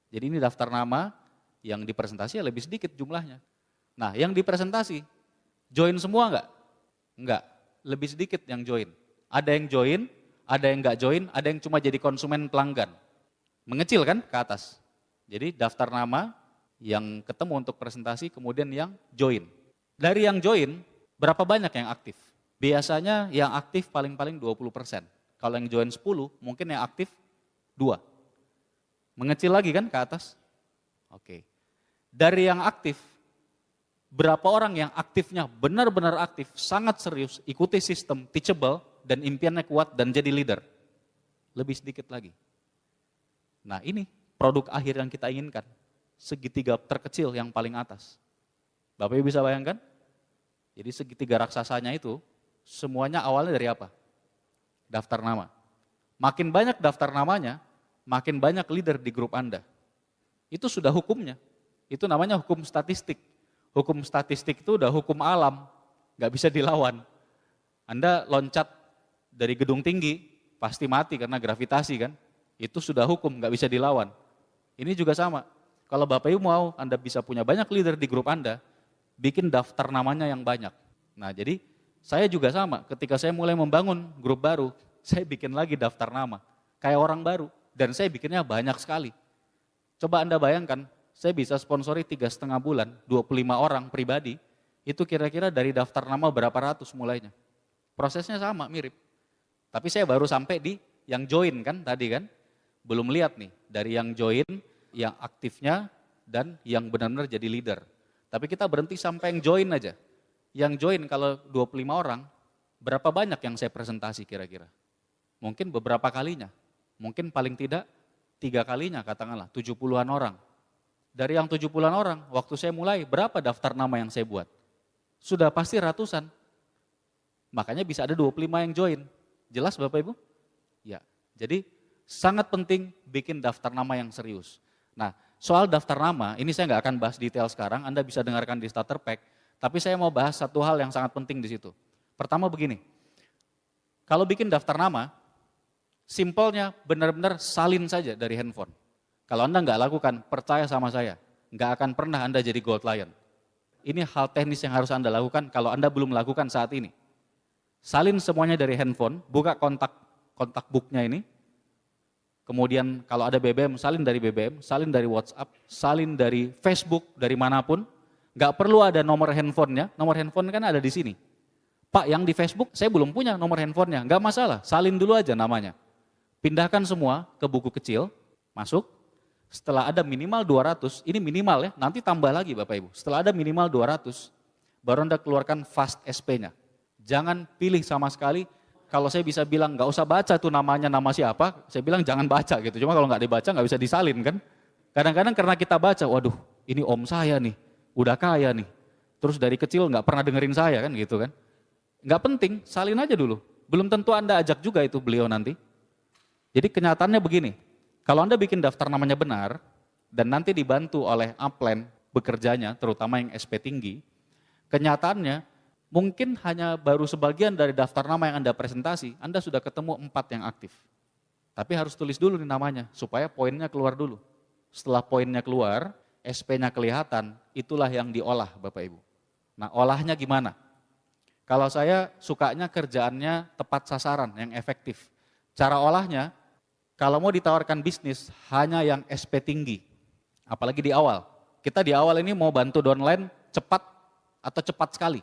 Jadi ini daftar nama, yang dipresentasi ya lebih sedikit jumlahnya. Nah yang dipresentasi, join semua nggak? Enggak, lebih sedikit yang join. Ada yang join, ada yang nggak join, ada yang cuma jadi konsumen pelanggan. Mengecil kan ke atas. Jadi daftar nama yang ketemu untuk presentasi, kemudian yang join. Dari yang join, berapa banyak yang aktif? Biasanya yang aktif paling-paling 20%. Kalau yang join 10, mungkin yang aktif 2. Mengecil lagi kan ke atas? Oke. Dari yang aktif, berapa orang yang aktifnya benar-benar aktif, sangat serius, ikuti sistem, teachable, dan impiannya kuat dan jadi leader. Lebih sedikit lagi. Nah ini produk akhir yang kita inginkan. Segitiga terkecil yang paling atas. Bapak Ibu bisa bayangkan? Jadi segitiga raksasanya itu, semuanya awalnya dari apa? Daftar nama. Makin banyak daftar namanya, makin banyak leader di grup Anda. Itu sudah hukumnya. Itu namanya hukum statistik. Hukum statistik itu udah hukum alam, nggak bisa dilawan. Anda loncat dari gedung tinggi, pasti mati karena gravitasi kan. Itu sudah hukum, nggak bisa dilawan. Ini juga sama, kalau Bapak Ibu mau Anda bisa punya banyak leader di grup Anda, bikin daftar namanya yang banyak. Nah jadi saya juga sama, ketika saya mulai membangun grup baru, saya bikin lagi daftar nama, kayak orang baru, dan saya bikinnya banyak sekali. Coba Anda bayangkan, saya bisa sponsori 3,5 bulan, 25 orang pribadi, itu kira-kira dari daftar nama berapa ratus mulainya. Prosesnya sama, mirip. Tapi saya baru sampai di yang join kan tadi kan, belum lihat nih, dari yang join, yang aktifnya, dan yang benar-benar jadi leader. Tapi kita berhenti sampai yang join aja. Yang join kalau 25 orang, berapa banyak yang saya presentasi kira-kira? Mungkin beberapa kalinya, mungkin paling tidak 3 kalinya katakanlah, 70-an orang. Dari yang 70-an orang, waktu saya mulai, berapa daftar nama yang saya buat? Sudah pasti ratusan. Makanya bisa ada 25 yang join. Jelas Bapak Ibu? Ya, jadi sangat penting bikin daftar nama yang serius. Nah, soal daftar nama, ini saya nggak akan bahas detail sekarang, Anda bisa dengarkan di starter pack, tapi saya mau bahas satu hal yang sangat penting di situ. Pertama begini, Kalau bikin daftar nama, simpelnya benar-benar salin saja dari handphone. Kalau Anda nggak lakukan, percaya sama saya, nggak akan pernah Anda jadi gold lion. Ini hal teknis yang harus Anda lakukan kalau Anda belum lakukan saat ini. Salin semuanya dari handphone, buka kontak booknya ini. Kemudian kalau ada BBM, salin dari BBM, salin dari WhatsApp, salin dari Facebook, dari manapun. Nggak perlu ada nomor handphonenya, nomor handphone kan ada di sini. Pak, yang di Facebook saya belum punya nomor handphonenya, nggak masalah, salin dulu aja namanya. Pindahkan semua ke buku kecil, masuk. Setelah ada minimal 200, ini minimal ya, nanti tambah lagi Bapak Ibu. Setelah ada minimal 200, baru Anda keluarkan fast SP-nya. Jangan pilih sama sekali, kalau saya bisa bilang nggak usah baca tuh namanya nama siapa, saya bilang jangan baca gitu. Cuma kalau nggak dibaca nggak bisa disalin kan. Kadang-kadang karena kita baca, waduh ini om saya nih, udah kaya nih. Terus dari kecil nggak pernah dengerin saya kan gitu kan. Nggak penting, salin aja dulu. Belum tentu Anda ajak juga itu beliau nanti. Jadi kenyataannya begini, kalau Anda bikin daftar namanya benar, dan nanti dibantu oleh upline bekerjanya, terutama yang SP tinggi, kenyataannya mungkin hanya baru sebagian dari daftar nama yang Anda presentasi, Anda sudah ketemu 4 yang aktif. Tapi harus tulis dulu nih namanya, supaya poinnya keluar dulu. Setelah poinnya keluar, SP-nya kelihatan, itulah yang diolah Bapak Ibu. Nah olahnya gimana? Kalau saya sukanya kerjaannya tepat sasaran, yang efektif. Cara olahnya, kalau mau ditawarkan bisnis hanya yang SP tinggi, apalagi di awal. Kita di awal ini mau bantu downline cepat atau cepat sekali.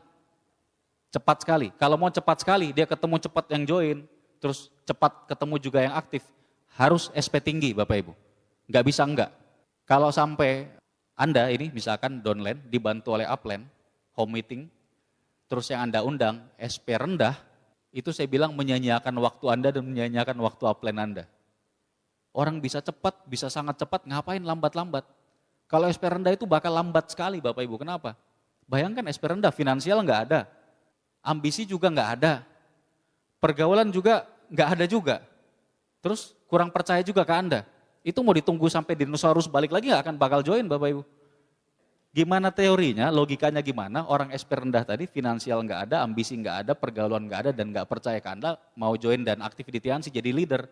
Cepat sekali, kalau mau cepat sekali dia ketemu cepat yang join, terus cepat ketemu juga yang aktif, harus SP tinggi Bapak Ibu. Nggak bisa enggak. Kalau sampai Anda ini misalkan downline dibantu oleh upline, home meeting, terus yang Anda undang SP rendah, itu saya bilang menyanyiakan waktu Anda dan menyanyiakan waktu upline Anda. Orang bisa cepat, bisa sangat cepat, ngapain lambat-lambat? Kalau SP rendah itu bakal lambat sekali Bapak Ibu, kenapa? Bayangkan SP rendah, finansial nggak ada, ambisi juga nggak ada, pergaulan juga nggak ada juga, terus kurang percaya juga ke Anda. Itu mau ditunggu sampai dinosaurus balik lagi nggak akan bakal join Bapak Ibu. Gimana teorinya, logikanya gimana, orang SP rendah tadi finansial nggak ada, ambisi nggak ada, pergaulan nggak ada, dan nggak percaya ke Anda, mau join dan aktif di Tiansi jadi leader.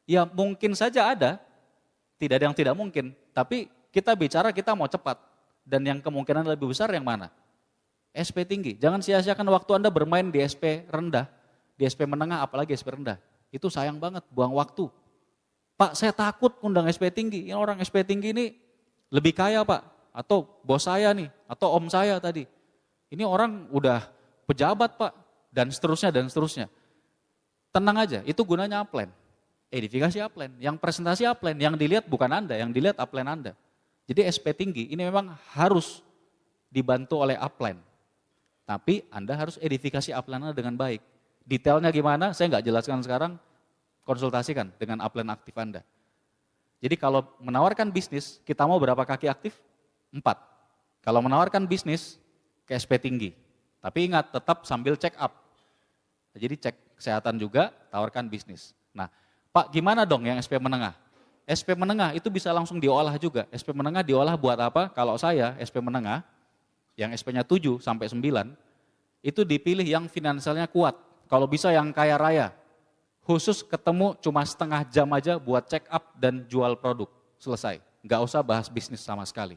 Ya mungkin saja ada, tidak ada yang tidak mungkin, tapi kita bicara kita mau cepat, dan yang kemungkinan lebih besar yang mana? SP tinggi, jangan sia-siakan waktu Anda bermain di SP rendah, di SP menengah apalagi SP rendah, itu sayang banget, buang waktu. Pak saya takut undang SP tinggi, ini orang SP tinggi ini lebih kaya Pak, atau bos saya nih, atau om saya tadi, ini orang udah pejabat Pak, dan seterusnya dan seterusnya. Tenang aja, itu gunanya upline. Edifikasi upline, yang presentasi upline, yang dilihat bukan Anda, yang dilihat upline Anda. Jadi SP tinggi ini memang harus dibantu oleh upline. Tapi Anda harus edifikasi upline Anda dengan baik. Detailnya gimana, saya nggak jelaskan sekarang, konsultasikan dengan upline aktif Anda. Jadi kalau menawarkan bisnis, kita mau berapa kaki aktif? 4. Kalau menawarkan bisnis, ke SP tinggi. Tapi ingat, tetap sambil check up. Jadi cek kesehatan juga, tawarkan bisnis. Nah, Pak gimana dong yang SP menengah? SP menengah itu bisa langsung diolah juga. SP menengah diolah buat apa? Kalau saya SP menengah, yang SP-nya 7 sampai 9, itu dipilih yang finansialnya kuat. Kalau bisa yang kaya raya. Khusus ketemu cuma setengah jam aja buat check up dan jual produk. Selesai. Nggak usah bahas bisnis sama sekali.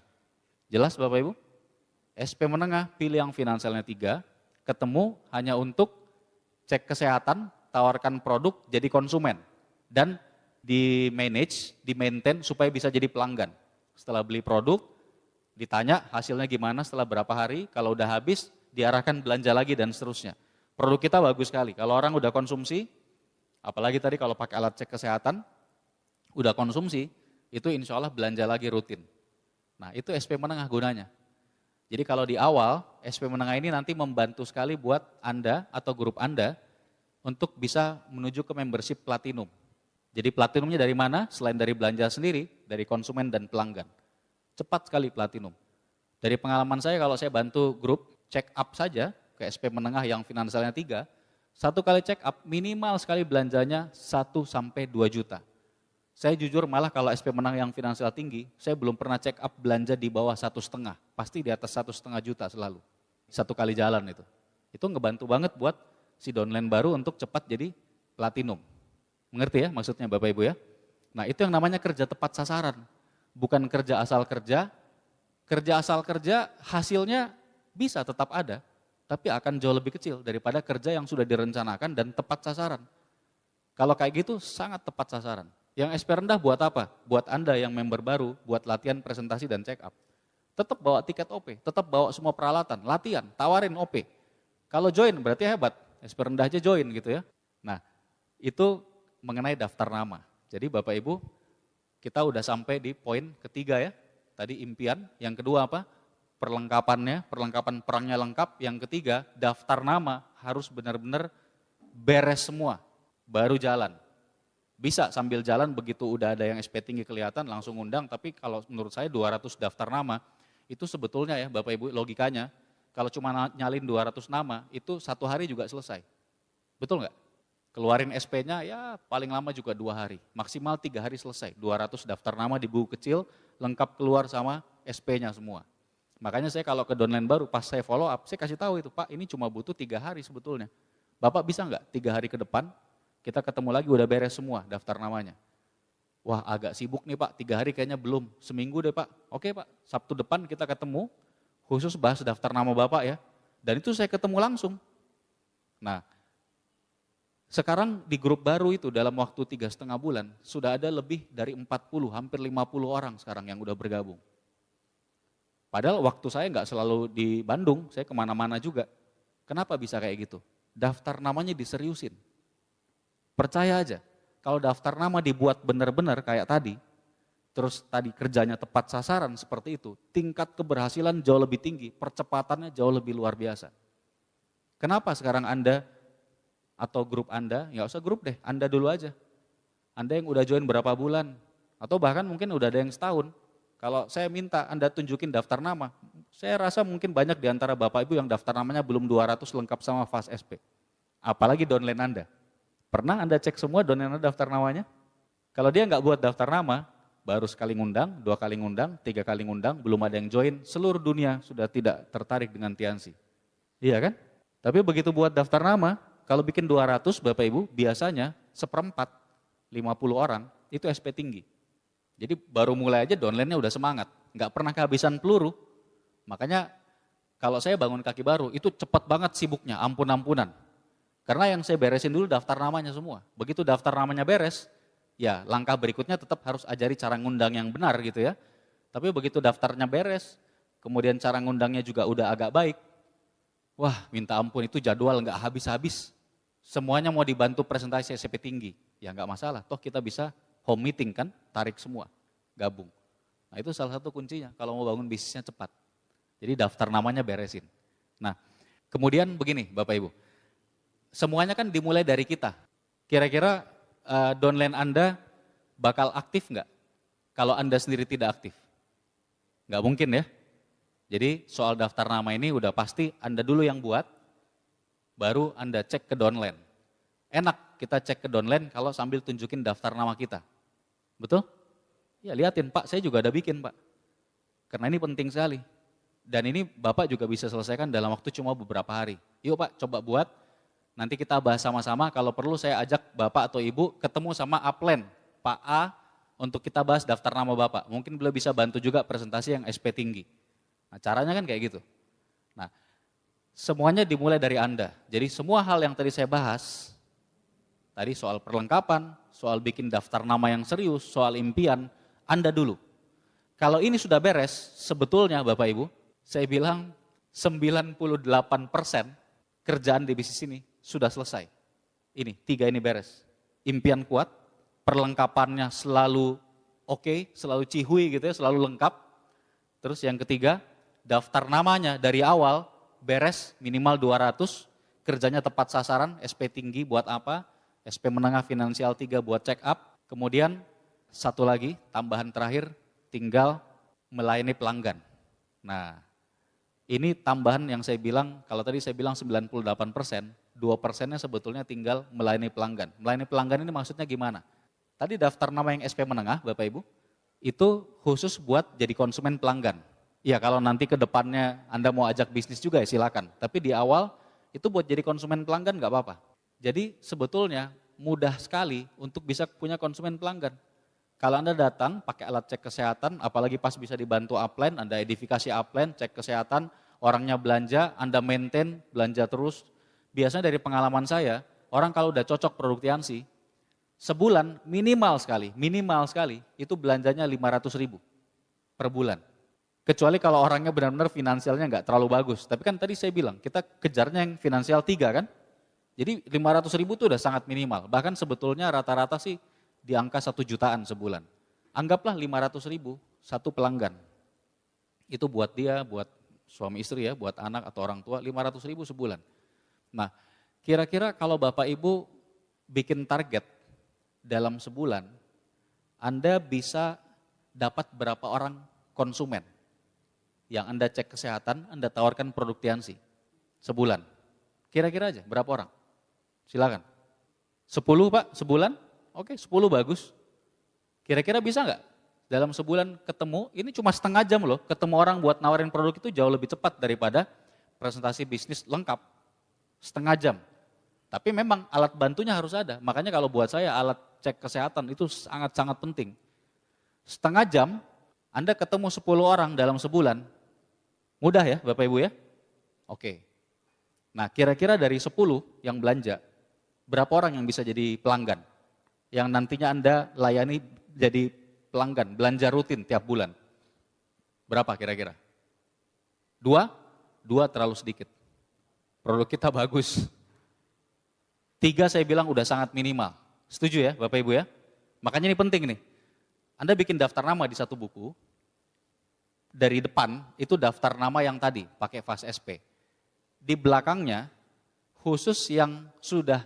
Jelas Bapak Ibu? SP menengah pilih yang finansialnya 3, ketemu hanya untuk cek kesehatan, tawarkan produk jadi konsumen. Dan di manage, di maintain supaya bisa jadi pelanggan. Setelah beli produk, ditanya hasilnya gimana setelah berapa hari, kalau udah habis diarahkan belanja lagi dan seterusnya. Produk kita bagus sekali, kalau orang udah konsumsi, apalagi tadi kalau pakai alat cek kesehatan, udah konsumsi, itu insya Allah belanja lagi rutin. Nah itu SP menengah gunanya. Jadi kalau di awal, SP menengah ini nanti membantu sekali buat Anda atau grup Anda untuk bisa menuju ke membership platinum. Jadi platinumnya dari mana? Selain dari belanja sendiri, dari konsumen dan pelanggan. Cepat sekali platinum. Dari pengalaman saya kalau saya bantu grup check up saja ke SP menengah yang finansialnya 3, 1 kali check up minimal sekali belanjanya 1-2 juta. Saya jujur malah kalau SP menengah yang finansial tinggi, saya belum pernah check up belanja di bawah 1,5, pasti di atas 1,5 juta selalu. 1 kali jalan itu. Itu ngebantu banget buat si downline baru untuk cepat jadi platinum. Mengerti ya maksudnya Bapak Ibu ya? Nah itu yang namanya kerja tepat sasaran. Bukan kerja asal kerja. Kerja asal kerja hasilnya bisa tetap ada, tapi akan jauh lebih kecil daripada kerja yang sudah direncanakan dan tepat sasaran. Kalau kayak gitu sangat tepat sasaran. Yang SP rendah buat apa? Buat Anda yang member baru, buat latihan presentasi dan check up. Tetap bawa tiket OP, tetap bawa semua peralatan, latihan, tawarin OP. Kalau join berarti hebat, SP rendah aja join gitu ya. Nah itu mengenai daftar nama. Jadi Bapak Ibu kita udah sampai di poin ketiga ya. Tadi impian, yang kedua apa? Perlengkapannya, perlengkapan perangnya lengkap. Yang ketiga, daftar nama harus benar-benar beres semua, baru jalan. Bisa sambil jalan begitu udah ada yang SP tinggi kelihatan langsung undang, tapi kalau menurut saya 200 daftar nama, itu sebetulnya ya Bapak Ibu logikanya, kalau cuma nyalin 200 nama, itu 1 hari juga selesai. Betul nggak? Keluarin SP-nya ya paling lama juga 2 hari, maksimal 3 hari selesai. 200 daftar nama di buku kecil, lengkap keluar sama SP-nya semua. Makanya saya kalau ke downline baru, pas saya follow up, saya kasih tahu itu, Pak ini cuma butuh 3 hari sebetulnya. Bapak bisa nggak 3 hari ke depan, kita ketemu lagi udah beres semua daftar namanya. Wah agak sibuk nih Pak, 3 hari kayaknya belum, seminggu deh Pak. Oke Pak, Sabtu depan kita ketemu, khusus bahas daftar nama Bapak ya. Dan itu saya ketemu langsung. Nah, sekarang di grup baru itu dalam waktu 3,5 bulan, sudah ada lebih dari 40, hampir 50 orang sekarang yang udah bergabung. Padahal waktu saya nggak selalu di Bandung, saya kemana-mana juga. Kenapa bisa kayak gitu? Daftar namanya diseriusin. Percaya aja, kalau daftar nama dibuat benar-benar kayak tadi, terus tadi kerjanya tepat sasaran seperti itu, tingkat keberhasilan jauh lebih tinggi, percepatannya jauh lebih luar biasa. Kenapa sekarang Anda atau grup Anda, nggak usah grup deh, Anda dulu aja. Anda yang udah join berapa bulan, atau bahkan mungkin udah ada yang setahun. Kalau saya minta Anda tunjukin daftar nama, saya rasa mungkin banyak di antara Bapak Ibu yang daftar namanya belum 200 lengkap sama fast SP. Apalagi downline Anda. Pernah Anda cek semua downline Anda daftar namanya? Kalau dia nggak buat daftar nama, baru sekali ngundang, 2 kali ngundang, 3 kali ngundang, belum ada yang join, seluruh dunia sudah tidak tertarik dengan Tiansi. Iya kan? Tapi begitu buat daftar nama, kalau bikin 200 Bapak Ibu, biasanya 1/4, 50 orang, itu SP tinggi. Jadi baru mulai aja downline-nya udah semangat, nggak pernah kehabisan peluru. Makanya kalau saya bangun kaki baru, itu cepat banget sibuknya, ampun-ampunan. Karena yang saya beresin dulu daftar namanya semua. Begitu daftar namanya beres, ya langkah berikutnya tetap harus ajari cara ngundang yang benar gitu ya. Tapi begitu daftarnya beres, kemudian cara ngundangnya juga udah agak baik, wah minta ampun itu jadwal nggak habis-habis. Semuanya mau dibantu presentasi SP tinggi, ya nggak masalah, toh kita bisa home meeting kan, tarik semua, gabung. Nah itu salah satu kuncinya kalau mau bangun bisnisnya cepat. Jadi daftar namanya beresin. Nah kemudian begini Bapak Ibu, semuanya kan dimulai dari kita. Kira-kira downline Anda bakal aktif nggak kalau Anda sendiri tidak aktif? Nggak mungkin ya. Jadi soal daftar nama ini udah pasti Anda dulu yang buat, baru Anda cek ke downline. Enak kita cek ke downline kalau sambil tunjukin daftar nama kita. Betul? Ya liatin Pak, saya juga ada bikin Pak. Karena ini penting sekali. Dan ini Bapak juga bisa selesaikan dalam waktu cuma beberapa hari. Yuk Pak, coba buat. Nanti kita bahas sama-sama, kalau perlu saya ajak Bapak atau Ibu ketemu sama upline Pak A untuk kita bahas daftar nama Bapak. Mungkin beliau bisa bantu juga presentasi yang SP tinggi. Nah caranya kan kayak gitu. Nah semuanya dimulai dari Anda. Jadi semua hal yang tadi saya bahas, tadi soal perlengkapan, soal bikin daftar nama yang serius, soal impian, Anda dulu. Kalau ini sudah beres, sebetulnya Bapak Ibu, saya bilang 98% kerjaan di bisnis ini sudah selesai. Ini, 3 ini beres. Impian kuat, perlengkapannya selalu oke, selalu cihui gitu ya, selalu lengkap. Terus yang ketiga, daftar namanya dari awal beres minimal 200, kerjanya tepat sasaran, SP tinggi buat apa, SP menengah finansial 3 buat check up. Kemudian satu lagi tambahan terakhir, tinggal melayani pelanggan. Nah ini tambahan yang saya bilang, kalau tadi saya bilang 98%, 2%-nya sebetulnya tinggal melayani pelanggan. Melayani pelanggan ini maksudnya gimana? Tadi daftar nama yang SP menengah Bapak Ibu, itu khusus buat jadi konsumen pelanggan. Ya kalau nanti ke depannya Anda mau ajak bisnis juga ya silakan. Tapi di awal itu buat jadi konsumen pelanggan nggak apa-apa. Jadi sebetulnya mudah sekali untuk bisa punya konsumen pelanggan. Kalau Anda datang pakai alat cek kesehatan, apalagi pas bisa dibantu upline, Anda edifikasi upline, cek kesehatan, orangnya belanja, Anda maintain, belanja terus. Biasanya dari pengalaman saya, orang kalau udah cocok produk Tiansi, sebulan minimal sekali, itu belanjanya 500.000 per bulan. Kecuali kalau orangnya benar-benar finansialnya nggak terlalu bagus. Tapi kan tadi saya bilang, kita kejarnya yang finansial 3 kan. Jadi 500.000 itu udah sangat minimal. Bahkan sebetulnya rata-rata sih di angka 1 jutaan sebulan. Anggaplah 500.000 satu pelanggan. Itu buat dia, buat suami istri ya, buat anak atau orang tua, 500.000 sebulan. Nah, kira-kira kalau Bapak Ibu bikin target dalam sebulan, Anda bisa dapat berapa orang konsumen yang Anda cek kesehatan, Anda tawarkan produk Tiansi sebulan. Kira-kira aja berapa orang? Silakan. 10 Pak, sebulan? Oke, 10 bagus. Kira-kira bisa nggak? Dalam sebulan ketemu, ini cuma setengah jam loh, ketemu orang buat nawarin produk itu jauh lebih cepat daripada presentasi bisnis lengkap. Setengah jam. Tapi memang alat bantunya harus ada. Makanya kalau buat saya alat cek kesehatan itu sangat-sangat penting. Setengah jam, Anda ketemu 10 orang dalam sebulan. Mudah ya Bapak Ibu ya? Oke. Nah kira-kira dari 10 yang belanja, berapa orang yang bisa jadi pelanggan? Yang nantinya Anda layani jadi pelanggan, belanja rutin tiap bulan. Berapa kira-kira? 2? 2 terlalu sedikit. Produk kita bagus. 3 saya bilang udah sangat minimal. Setuju ya Bapak Ibu ya? Makanya ini penting nih. Anda bikin daftar nama di satu buku, dari depan itu daftar nama yang tadi, pakai vas SP. Di belakangnya, khusus yang sudah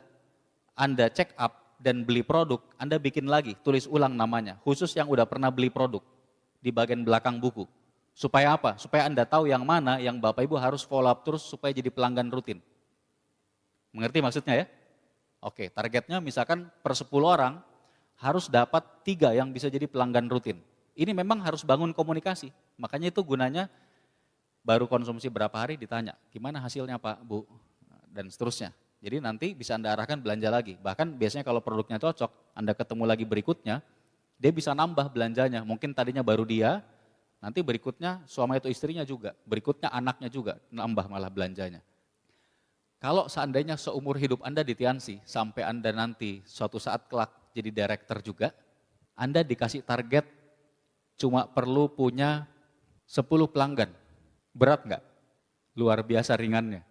Anda check up dan beli produk, Anda bikin lagi, tulis ulang namanya, khusus yang udah pernah beli produk, di bagian belakang buku. Supaya apa? Supaya Anda tahu yang mana yang Bapak Ibu harus follow up terus supaya jadi pelanggan rutin. Mengerti maksudnya ya? Oke, targetnya misalkan per 10 orang, harus dapat 3 yang bisa jadi pelanggan rutin. Ini memang harus bangun komunikasi, makanya itu gunanya baru konsumsi berapa hari ditanya, gimana hasilnya Pak, Bu, dan seterusnya. Jadi nanti bisa Anda arahkan belanja lagi, bahkan biasanya kalau produknya cocok, Anda ketemu lagi berikutnya, dia bisa nambah belanjanya, mungkin tadinya baru dia, nanti berikutnya suami atau istrinya juga, berikutnya anaknya juga, nambah malah belanjanya. Kalau seandainya seumur hidup Anda di Tiansi, sampai Anda nanti suatu saat kelak jadi director juga, Anda dikasih target cuma perlu punya 10 pelanggan. Berat nggak? Luar biasa ringannya.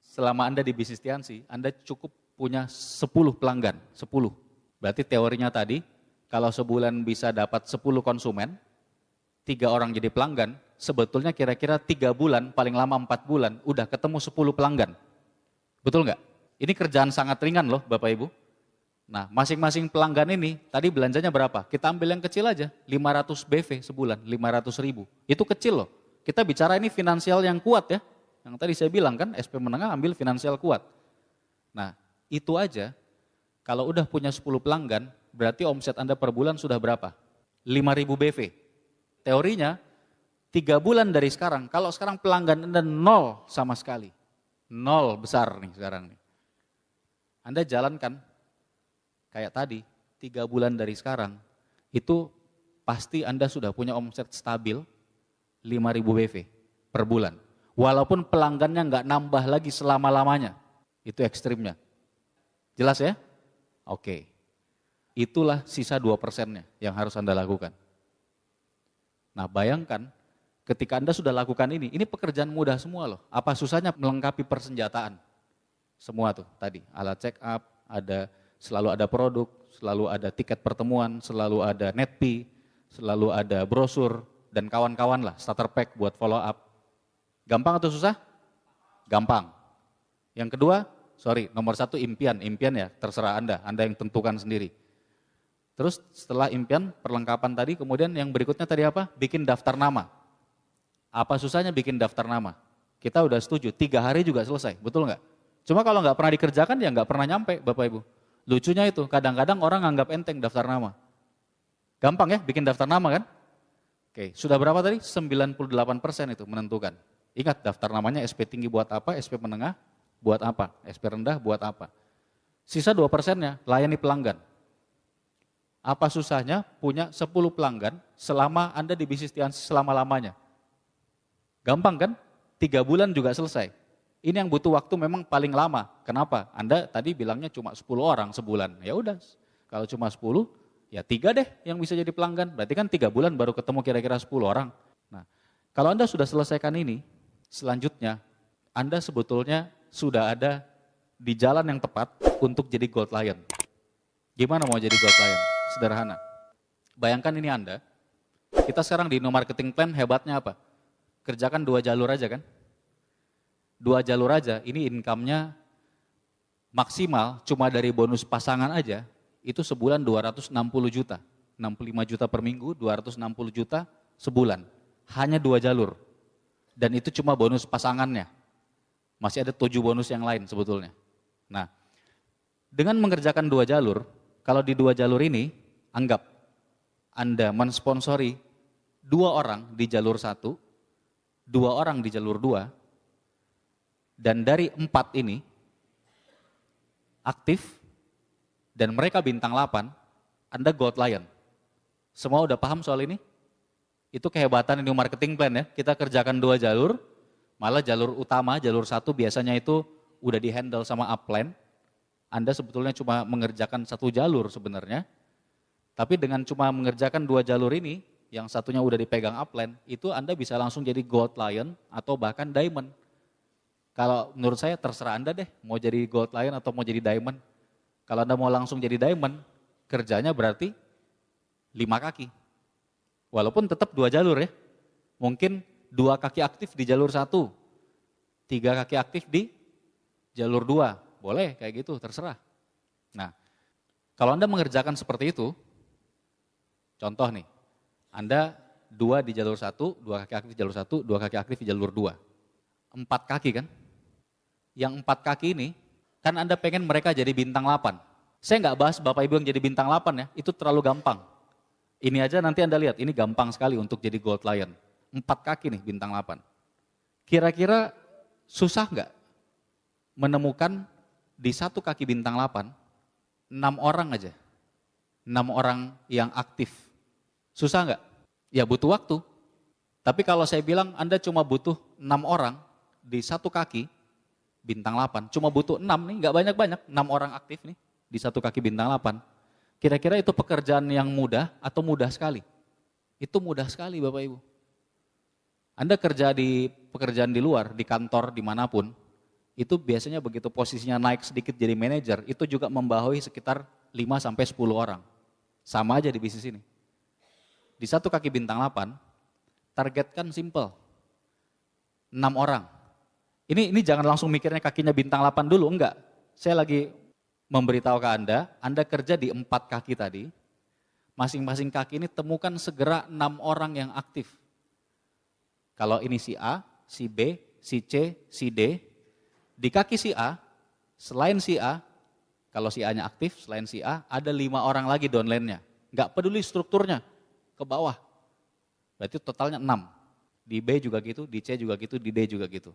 Selama Anda di bisnis Tiansi, Anda cukup punya 10 pelanggan, 10. Berarti teorinya tadi, kalau sebulan bisa dapat 10 konsumen, 3 orang jadi pelanggan, sebetulnya kira-kira 3 bulan, paling lama 4 bulan, udah ketemu 10 pelanggan. Betul nggak? Ini kerjaan sangat ringan loh Bapak Ibu. Nah masing-masing pelanggan ini tadi belanjanya berapa? Kita ambil yang kecil aja, 500 BV sebulan, 500.000. Itu kecil loh. Kita bicara ini finansial yang kuat ya. Yang tadi saya bilang kan SP menengah ambil finansial kuat. Nah itu aja, kalau udah punya 10 pelanggan, berarti omset Anda per bulan sudah berapa? 5.000 BV. Teorinya 3 bulan dari sekarang, kalau sekarang pelanggan Anda 0 sama sekali. 0 besar nih sekarang nih. Anda jalankan kayak tadi, 3 bulan dari sekarang, itu pasti Anda sudah punya omset stabil 5.000 BV per bulan. Walaupun pelanggannya nggak nambah lagi selama-lamanya, itu ekstrimnya. Jelas ya? Oke. Itulah sisa 2%-nya yang harus Anda lakukan. Nah bayangkan, ketika Anda sudah lakukan ini pekerjaan mudah semua loh. Apa susahnya melengkapi persenjataan? Semua tuh tadi, alat check up, selalu ada produk, selalu ada tiket pertemuan, selalu ada netpi, selalu ada brosur, dan kawan-kawan lah, starter pack buat follow up. Gampang atau susah? Gampang. Yang kedua, nomor 1 impian ya, terserah Anda yang tentukan sendiri. Terus setelah impian, perlengkapan tadi, kemudian yang berikutnya tadi apa? Bikin daftar nama. Apa susahnya bikin daftar nama? Kita udah setuju, 3 hari juga selesai, betul nggak? Cuma kalau nggak pernah dikerjakan ya nggak pernah nyampe Bapak Ibu. Lucunya itu, kadang-kadang orang anggap enteng daftar nama. Gampang ya bikin daftar nama kan? Oke, sudah berapa tadi? 98% itu menentukan. Ingat daftar namanya SP tinggi buat apa, SP menengah buat apa? SP rendah buat apa? Sisa 2%-nya layani pelanggan. Apa susahnya punya 10 pelanggan selama Anda di bisnis selama-lamanya? Gampang kan? 3 bulan juga selesai. Ini yang butuh waktu memang paling lama. Kenapa? Anda tadi bilangnya cuma 10 orang sebulan. Ya udah, kalau cuma 10, ya 3 deh yang bisa jadi pelanggan. Berarti kan 3 bulan baru ketemu kira-kira 10 orang. Nah, kalau Anda sudah selesaikan ini, selanjutnya Anda sebetulnya sudah ada di jalan yang tepat untuk jadi Gold Lion. Gimana mau jadi Gold Lion? Sederhana. Bayangkan ini Anda, kita sekarang di No Marketing Plan hebatnya apa? Kerjakan 2 jalur aja kan? 2 jalur aja, ini income-nya maksimal cuma dari bonus pasangan aja, itu sebulan 260 juta. 65 juta per minggu, 260 juta sebulan. Hanya 2 jalur. Dan itu cuma bonus pasangannya. Masih ada 7 bonus yang lain sebetulnya. Nah, dengan mengerjakan 2 jalur, kalau di 2 jalur ini, anggap Anda mensponsori 2 orang di jalur 1, 2 orang di jalur 2, dan dari 4 ini aktif dan mereka bintang 8, Anda Gold Lion. Semua udah paham soal ini? Itu kehebatan New Marketing Plan ya, kita kerjakan 2 jalur, malah jalur utama, jalur 1 biasanya itu udah di-handle sama upline. Anda sebetulnya cuma mengerjakan 1 jalur sebenarnya, tapi dengan cuma mengerjakan 2 jalur ini, yang satunya udah dipegang upline, itu Anda bisa langsung jadi Gold Lion atau bahkan Diamond. Kalau menurut saya terserah Anda deh, mau jadi Gold Lion atau mau jadi Diamond. Kalau Anda mau langsung jadi Diamond, kerjanya berarti 5 kaki. Walaupun tetap 2 jalur ya. Mungkin 2 kaki aktif di jalur 1, 3 kaki aktif di jalur 2. Boleh kayak gitu, terserah. Nah, kalau Anda mengerjakan seperti itu, contoh nih, Anda 2 di jalur 1, 2 kaki aktif di jalur 1, 2 kaki aktif di jalur 2. 4 kaki kan? Yang 4 kaki ini, kan Anda pengen mereka jadi bintang 8. Saya nggak bahas Bapak Ibu yang jadi bintang 8 ya, itu terlalu gampang. Ini aja nanti Anda lihat, ini gampang sekali untuk jadi Gold Lion. 4 kaki nih bintang 8. Kira-kira susah nggak menemukan di 1 kaki bintang 8, 6 orang aja. 6 orang yang aktif. Susah nggak? Ya butuh waktu. Tapi kalau saya bilang Anda cuma butuh 6 orang di 1 kaki bintang 8, cuma butuh 6 nih, nggak banyak-banyak, 6 orang aktif nih di 1 kaki bintang 8. Kira-kira itu pekerjaan yang mudah atau mudah sekali? Itu mudah sekali Bapak Ibu. Anda kerja di pekerjaan di luar, di kantor, dimanapun, itu biasanya begitu posisinya naik sedikit jadi manajer, itu juga membawahi sekitar 5-10 orang. Sama aja di bisnis ini. Di 1 kaki bintang 8, targetkan simple, 6 orang. Ini jangan langsung mikirnya kakinya bintang 8 dulu, enggak. Saya lagi memberitahu ke Anda kerja di 4 kaki tadi, masing-masing kaki ini temukan segera 6 orang yang aktif. Kalau ini si A, si B, si C, si D, di kaki si A, selain si A, kalau si A-nya aktif, selain si A, ada 5 orang lagi downline-nya. Enggak peduli strukturnya, ke bawah. Berarti totalnya 6. Di B juga gitu, di C juga gitu, di D juga gitu.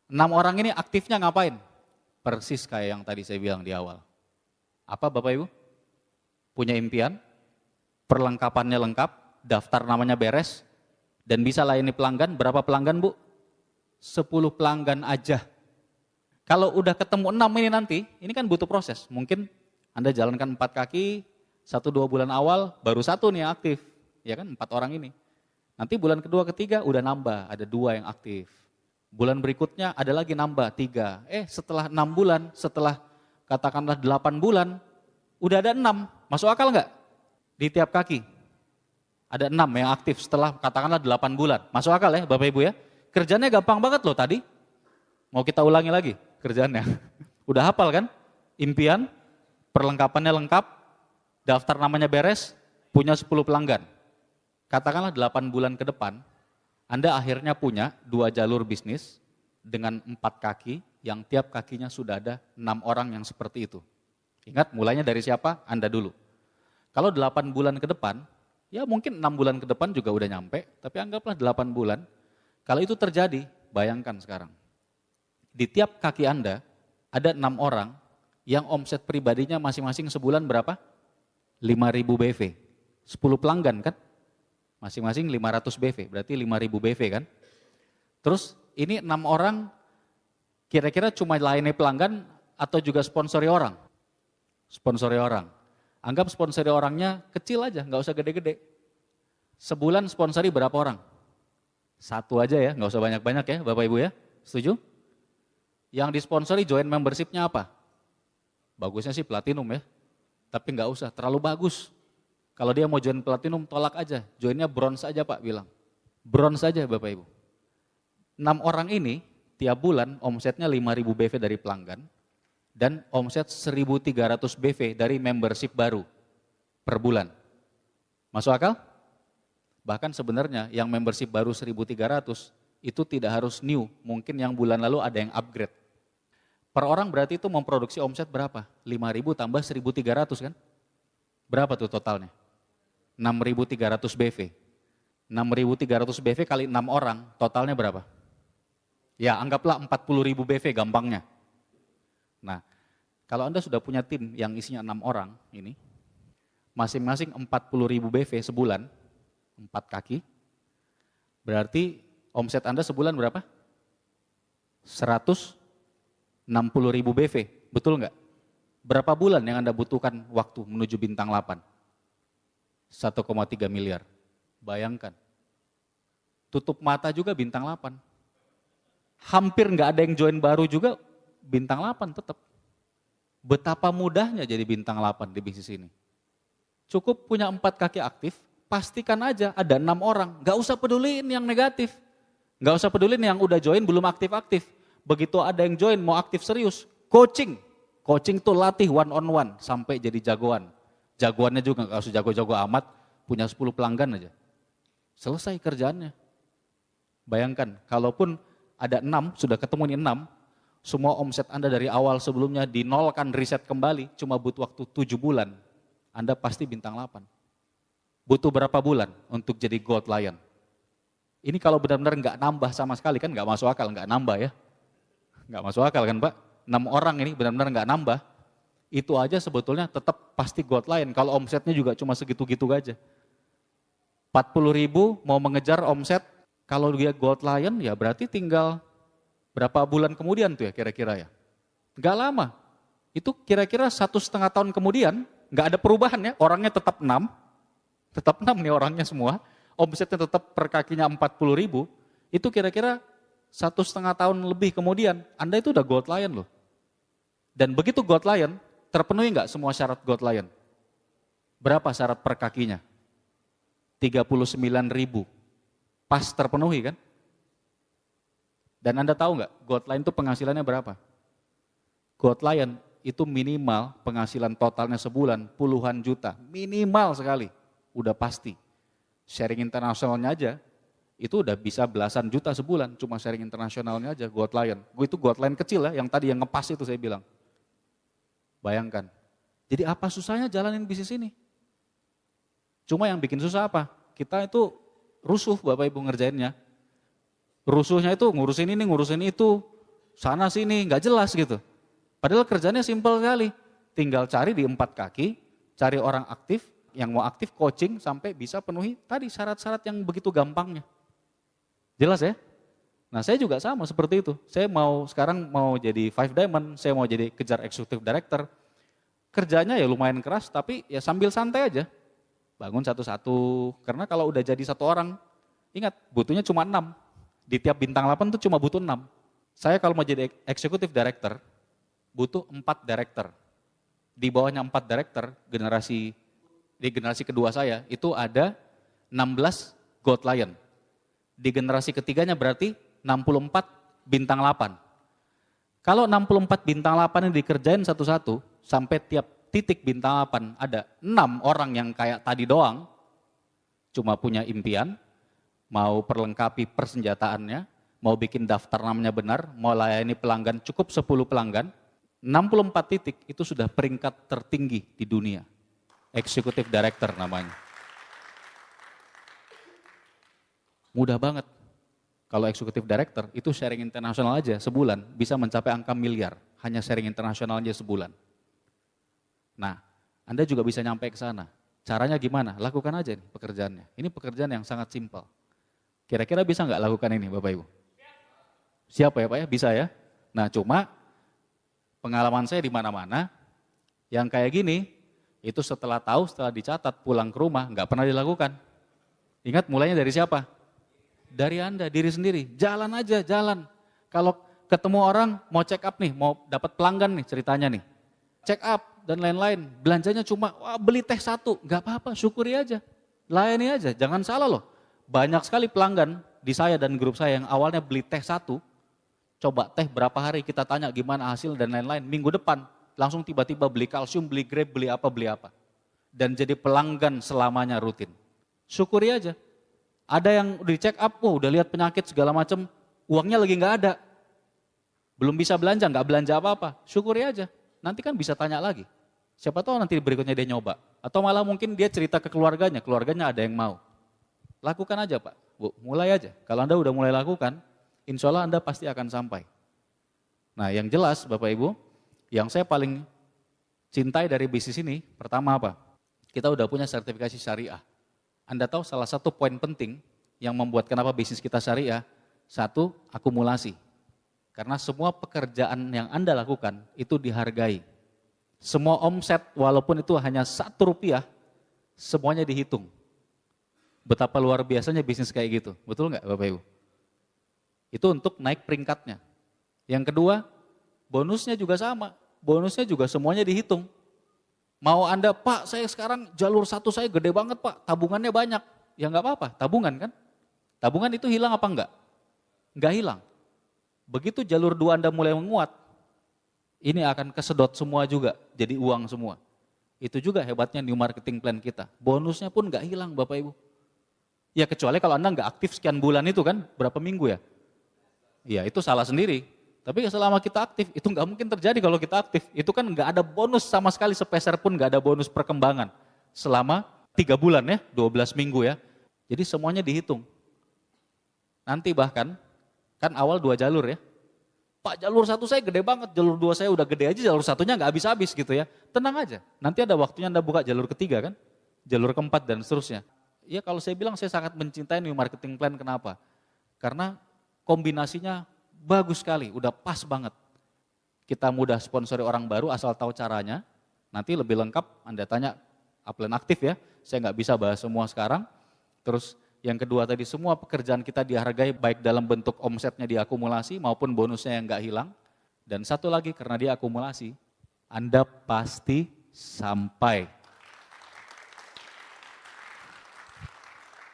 6 orang ini aktifnya ngapain? Persis kayak yang tadi saya bilang di awal. Apa Bapak Ibu? Punya impian, perlengkapannya lengkap, daftar namanya beres, dan bisa layani pelanggan. Berapa pelanggan Bu? 10 pelanggan aja. Kalau udah ketemu 6 ini nanti, ini kan butuh proses. Mungkin Anda jalankan 4 kaki, 1-2 bulan awal, baru 1 nih yang aktif. Ya kan 4 orang ini. Nanti bulan kedua, ketiga udah nambah, ada 2 yang aktif. Bulan berikutnya ada lagi nambah 3. Setelah 6 bulan, setelah katakanlah 8 bulan, udah ada 6. Masuk akal nggak? Di tiap kaki. Ada 6 yang aktif setelah katakanlah 8 bulan. Masuk akal ya Bapak Ibu ya? Kerjanya gampang banget loh tadi. Mau kita ulangi lagi kerjaannya. Udah hafal kan? Impian, perlengkapannya lengkap, daftar namanya beres, punya 10 pelanggan. Katakanlah 8 bulan ke depan, Anda akhirnya punya 2 jalur bisnis dengan 4 kaki yang tiap kakinya sudah ada 6 orang yang seperti itu. Ingat mulainya dari siapa? Anda dulu. Kalau 8 bulan ke depan, ya mungkin 6 bulan ke depan juga udah nyampe, tapi anggaplah 8 bulan. Kalau itu terjadi, bayangkan sekarang. Di tiap kaki Anda ada 6 orang yang omset pribadinya masing-masing sebulan berapa? 5.000 BV. 10 pelanggan kan? Masing-masing 500 BV, berarti 5.000 BV kan? Terus ini 6 orang kira-kira cuma layani pelanggan atau juga sponsori orang? Sponsori orang. Anggap sponsori orangnya kecil aja, nggak usah gede-gede. Sebulan sponsori berapa orang? 1 aja ya, nggak usah banyak-banyak ya Bapak Ibu ya, setuju? Yang disponsori join membership-nya apa? Bagusnya sih platinum ya, tapi nggak usah, terlalu bagus. Kalau dia mau join platinum tolak aja, joinnya bronze aja Pak bilang. Bronze aja Bapak Ibu. 6 orang ini tiap bulan omsetnya 5.000 BV dari pelanggan dan omset 1.300 BV dari membership baru per bulan. Masuk akal? Bahkan sebenarnya yang membership baru 1.300 itu tidak harus new, mungkin yang bulan lalu ada yang upgrade. Per orang berarti itu memproduksi omset berapa? 5.000 tambah 1.300 kan? Berapa tuh totalnya? 6.300 BV. 6.300 BV kali 6 orang, totalnya berapa? Ya anggaplah 40.000 BV gampangnya. Nah, kalau Anda sudah punya tim yang isinya 6 orang ini, masing-masing 40.000 BV sebulan, 4 kaki, berarti omset Anda sebulan berapa? 160.000 BV, betul nggak? Berapa bulan yang Anda butuhkan waktu menuju bintang 8? 1,3 miliar, bayangkan. Tutup mata juga bintang 8. Hampir nggak ada yang join baru juga bintang 8 tetap. Betapa mudahnya jadi bintang 8 di bisnis ini. Cukup punya 4 kaki aktif, pastikan aja ada 6 orang, gak usah peduliin yang negatif. Gak usah peduliin yang udah join belum aktif-aktif. Begitu ada yang join mau aktif serius, coaching. Coaching tuh latih one on one sampai jadi jagoan. Jagoannya juga gak usah jago-jago amat, punya 10 pelanggan aja. Selesai kerjaannya. Bayangkan, kalaupun ada 6, sudah ketemu nih 6, semua omset Anda dari awal sebelumnya dinolkan riset kembali, cuma butuh waktu 7 bulan, Anda pasti bintang 8. Butuh berapa bulan untuk jadi Gold Lion? Ini kalau benar-benar nggak nambah sama sekali kan nggak masuk akal, nggak nambah ya. Nggak masuk akal kan Pak? 6 orang ini benar-benar nggak nambah. Itu aja sebetulnya tetap pasti Gold Lion, kalau omsetnya juga cuma segitu-gitu aja. 40.000 mau mengejar omset, kalau dia Gold Lion ya berarti tinggal berapa bulan kemudian tuh ya kira-kira ya. Nggak lama, itu kira-kira 1,5 tahun kemudian nggak ada perubahan ya, orangnya tetap 6. Tetap 6 nih orangnya semua, omsetnya tetap per kakinya 40.000, itu kira-kira 1,5 tahun lebih kemudian, Anda itu udah Gold Lion loh. Dan begitu Gold Lion, terpenuhi nggak semua syarat Gold Lion? Berapa syarat per kakinya? 39.000, pas terpenuhi kan? Dan Anda tahu nggak, Gold Lion itu penghasilannya berapa? Gold Lion itu minimal penghasilan totalnya sebulan puluhan juta, minimal sekali. Udah pasti. Sharing internasionalnya aja, itu udah bisa belasan juta sebulan, cuma sharing internasionalnya aja, Gold Lion. Gue itu Gold Lion kecil ya, yang tadi yang ngepas itu saya bilang. Bayangkan. Jadi apa susahnya jalanin bisnis ini? Cuma yang bikin susah apa? Kita itu rusuh Bapak Ibu ngerjainnya. Rusuhnya itu ngurusin ini, ngurusin itu, sana sini, nggak jelas gitu. Padahal kerjanya simpel sekali. Tinggal cari di 4 kaki, cari orang aktif, yang mau aktif coaching sampai bisa penuhi tadi syarat-syarat yang begitu gampangnya. Jelas ya? Nah saya juga sama seperti itu. Saya sekarang mau jadi 5 Diamond, saya mau jadi kejar Executive Director. Kerjanya ya lumayan keras tapi ya sambil santai aja. Bangun satu-satu, karena kalau udah jadi 1 orang, ingat butuhnya cuma 6. Di tiap bintang 8 tuh cuma butuh 6. Saya kalau mau jadi Executive Director, butuh 4 director. Di bawahnya 4 director, di generasi kedua saya itu ada 16 Gold Lion. Di generasi ketiganya berarti 64 bintang 8. Kalau 64 bintang 8 ini dikerjain satu-satu sampai tiap titik bintang 8 ada 6 orang yang kayak tadi doang, cuma punya impian, mau perlengkapi persenjataannya, mau bikin daftar namanya benar, mau layani pelanggan cukup 10 pelanggan, 64 titik itu sudah peringkat tertinggi di dunia. Executive Director namanya. Mudah banget. Kalau eksekutif director, itu sharing internasional aja sebulan bisa mencapai angka miliar, hanya sharing internasional aja sebulan. Nah, Anda juga bisa nyampe ke sana. Caranya gimana? Lakukan aja nih pekerjaannya. Ini pekerjaan yang sangat simpel. Kira-kira bisa nggak lakukan ini Bapak Ibu? Siap ya Pak ya? Bisa ya? Nah cuma pengalaman saya di mana-mana, yang kayak gini, itu setelah tahu, setelah dicatat, pulang ke rumah, nggak pernah dilakukan. Ingat mulainya dari siapa? Dari Anda, diri sendiri. Jalan aja, jalan. Kalau ketemu orang, mau check up nih, mau dapat pelanggan nih ceritanya nih. Check up dan lain-lain. Belanjanya cuma, wah beli teh 1, nggak apa-apa, syukuri aja. Layani aja, jangan salah loh. Banyak sekali pelanggan di saya dan grup saya yang awalnya beli teh 1, coba teh berapa hari kita tanya gimana hasil dan lain-lain. Minggu depan langsung tiba-tiba beli kalsium, beli Grab, beli apa. Dan jadi pelanggan selamanya rutin. Syukuri aja. Ada yang udah di check up, udah lihat penyakit segala macam, uangnya lagi nggak ada. Belum bisa belanja, nggak belanja apa-apa. Syukuri aja. Nanti kan bisa tanya lagi. Siapa tahu nanti berikutnya dia nyoba. Atau malah mungkin dia cerita ke keluarganya ada yang mau. Lakukan aja Pak, Bu, mulai aja. Kalau Anda udah mulai lakukan, insya Allah Anda pasti akan sampai. Nah yang jelas Bapak Ibu, yang saya paling cintai dari bisnis ini, pertama apa? Kita udah punya sertifikasi syariah. Anda tahu salah satu poin penting yang membuat kenapa bisnis kita syariah, satu, akumulasi. Karena semua pekerjaan yang Anda lakukan itu dihargai. Semua omset walaupun itu hanya Rp1, semuanya dihitung. Betapa luar biasanya bisnis kayak gitu, betul nggak Bapak Ibu? Itu untuk naik peringkatnya. Yang kedua, bonusnya juga sama. Bonusnya juga semuanya dihitung. Mau Anda, Pak saya sekarang jalur 1 saya gede banget Pak, tabungannya banyak. Ya nggak apa-apa, tabungan kan? Tabungan itu hilang apa enggak? Enggak hilang. Begitu jalur 2 Anda mulai menguat, ini akan kesedot semua juga, jadi uang semua. Itu juga hebatnya new marketing plan kita. Bonusnya pun enggak hilang Bapak Ibu. Ya kecuali kalau Anda enggak aktif sekian bulan itu kan, berapa minggu ya? Ya itu salah sendiri. Tapi selama kita aktif, itu nggak mungkin terjadi kalau kita aktif. Itu kan nggak ada bonus sama sekali, sepeser pun nggak ada bonus perkembangan. Selama 3 bulan ya, 12 minggu ya. Jadi semuanya dihitung. Nanti bahkan, kan awal 2 jalur ya. Pak jalur 1 saya gede banget, jalur 2 saya udah gede aja, jalur 1-nya nggak habis-habis gitu ya. Tenang aja, nanti ada waktunya Anda buka jalur ketiga kan, jalur keempat dan seterusnya. Ya kalau saya bilang saya sangat mencintai new marketing plan, kenapa? Karena kombinasinya bagus sekali, udah pas banget. Kita mudah sponsori orang baru asal tahu caranya. Nanti lebih lengkap Anda tanya upline aktif ya. Saya nggak bisa bahas semua sekarang. Terus yang kedua tadi semua pekerjaan kita dihargai baik dalam bentuk omsetnya diakumulasi maupun bonusnya yang nggak hilang. Dan satu lagi karena dia akumulasi, Anda pasti sampai.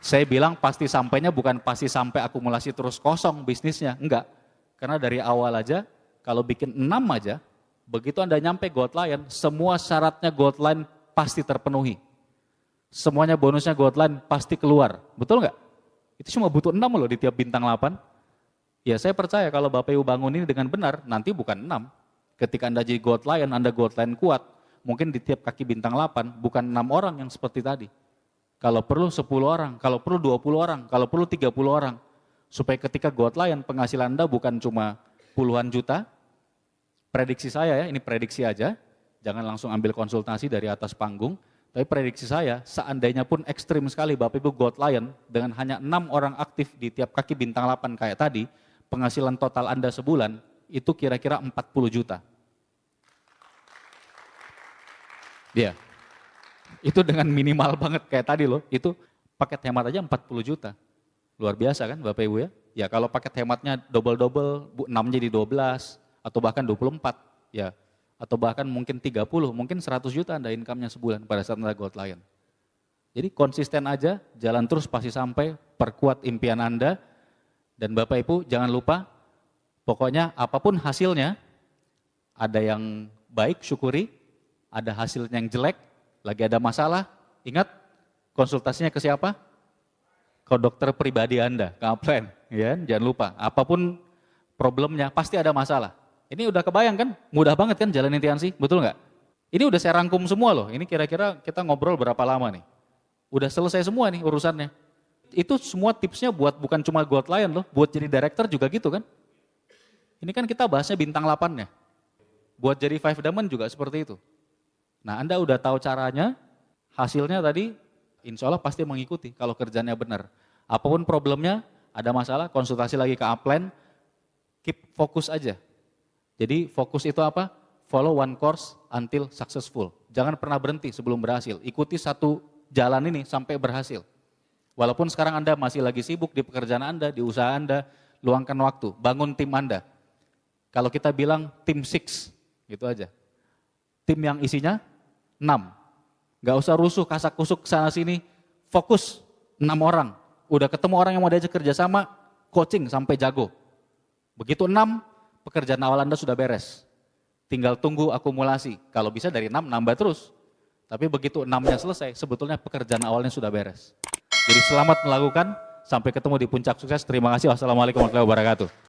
Saya bilang pasti sampainya bukan pasti sampai akumulasi terus kosong bisnisnya, enggak. Karena dari awal aja, kalau bikin 6 aja, begitu Anda nyampe Gold Lion, semua syaratnya Gold Lion pasti terpenuhi. Semuanya bonusnya Gold Lion pasti keluar, betul nggak? Itu cuma butuh 6 loh di tiap bintang 8. Ya saya percaya kalau Bapak Ibu bangun ini dengan benar, nanti bukan 6. Ketika Anda jadi Gold Lion, Anda Gold Lion kuat, mungkin di tiap kaki bintang 8, bukan 6 orang yang seperti tadi. Kalau perlu 10 orang, kalau perlu 20 orang, kalau perlu 30 orang. Supaya ketika Gold Lion penghasilan Anda bukan cuma puluhan juta, prediksi saya ya, ini prediksi aja, jangan langsung ambil konsultasi dari atas panggung, tapi prediksi saya seandainya pun ekstrim sekali Bapak Ibu Gold Lion dengan hanya 6 orang aktif di tiap kaki bintang 8 kayak tadi, penghasilan total Anda sebulan itu kira-kira 40 juta. Ya, itu dengan minimal banget kayak tadi loh, itu paket hemat aja 40 juta. Luar biasa kan Bapak Ibu ya? Ya kalau paket hematnya double-double, 6 jadi 12, atau bahkan 24, ya, atau bahkan mungkin 30, mungkin 100 juta Anda income-nya sebulan pada saat Anda Gold Lion. Jadi konsisten aja, jalan terus pasti sampai, perkuat impian Anda, dan Bapak Ibu jangan lupa, pokoknya apapun hasilnya, ada yang baik syukuri, ada hasilnya yang jelek, lagi ada masalah, ingat konsultasinya ke siapa? Ke dokter pribadi Anda, ke upline, ya, jangan lupa. Apapun problemnya pasti ada masalah. Ini udah kebayang kan? Mudah banget kan jalanin Tiansi, betul nggak? Ini udah saya rangkum semua loh. Ini kira-kira kita ngobrol berapa lama nih? Udah selesai semua nih urusannya. Itu semua tipsnya buat bukan cuma gold lion loh, buat jadi director juga gitu kan. Ini kan kita bahasnya bintang 8-nya. Buat jadi 5 diamond juga seperti itu. Nah, Anda udah tahu caranya, hasilnya tadi insya Allah pasti mengikuti kalau kerjanya benar. Apapun problemnya, ada masalah, konsultasi lagi ke upline, keep fokus aja. Jadi fokus itu apa? Follow one course until successful. Jangan pernah berhenti sebelum berhasil. Ikuti satu jalan ini sampai berhasil. Walaupun sekarang Anda masih lagi sibuk di pekerjaan Anda, di usaha Anda, luangkan waktu, bangun tim Anda. Kalau kita bilang tim 6, gitu aja. Tim yang isinya 6. Gak usah rusuh, kasak-kusuk sana sini, fokus 6 orang. Udah ketemu orang yang mau diajak kerjasama, coaching sampai jago. Begitu 6, pekerjaan awal Anda sudah beres. Tinggal tunggu akumulasi. Kalau bisa dari 6 nambah terus. Tapi begitu 6-nya selesai, sebetulnya pekerjaan awalnya sudah beres. Jadi selamat melakukan, sampai ketemu di puncak sukses. Terima kasih. Wassalamualaikum warahmatullahi wabarakatuh.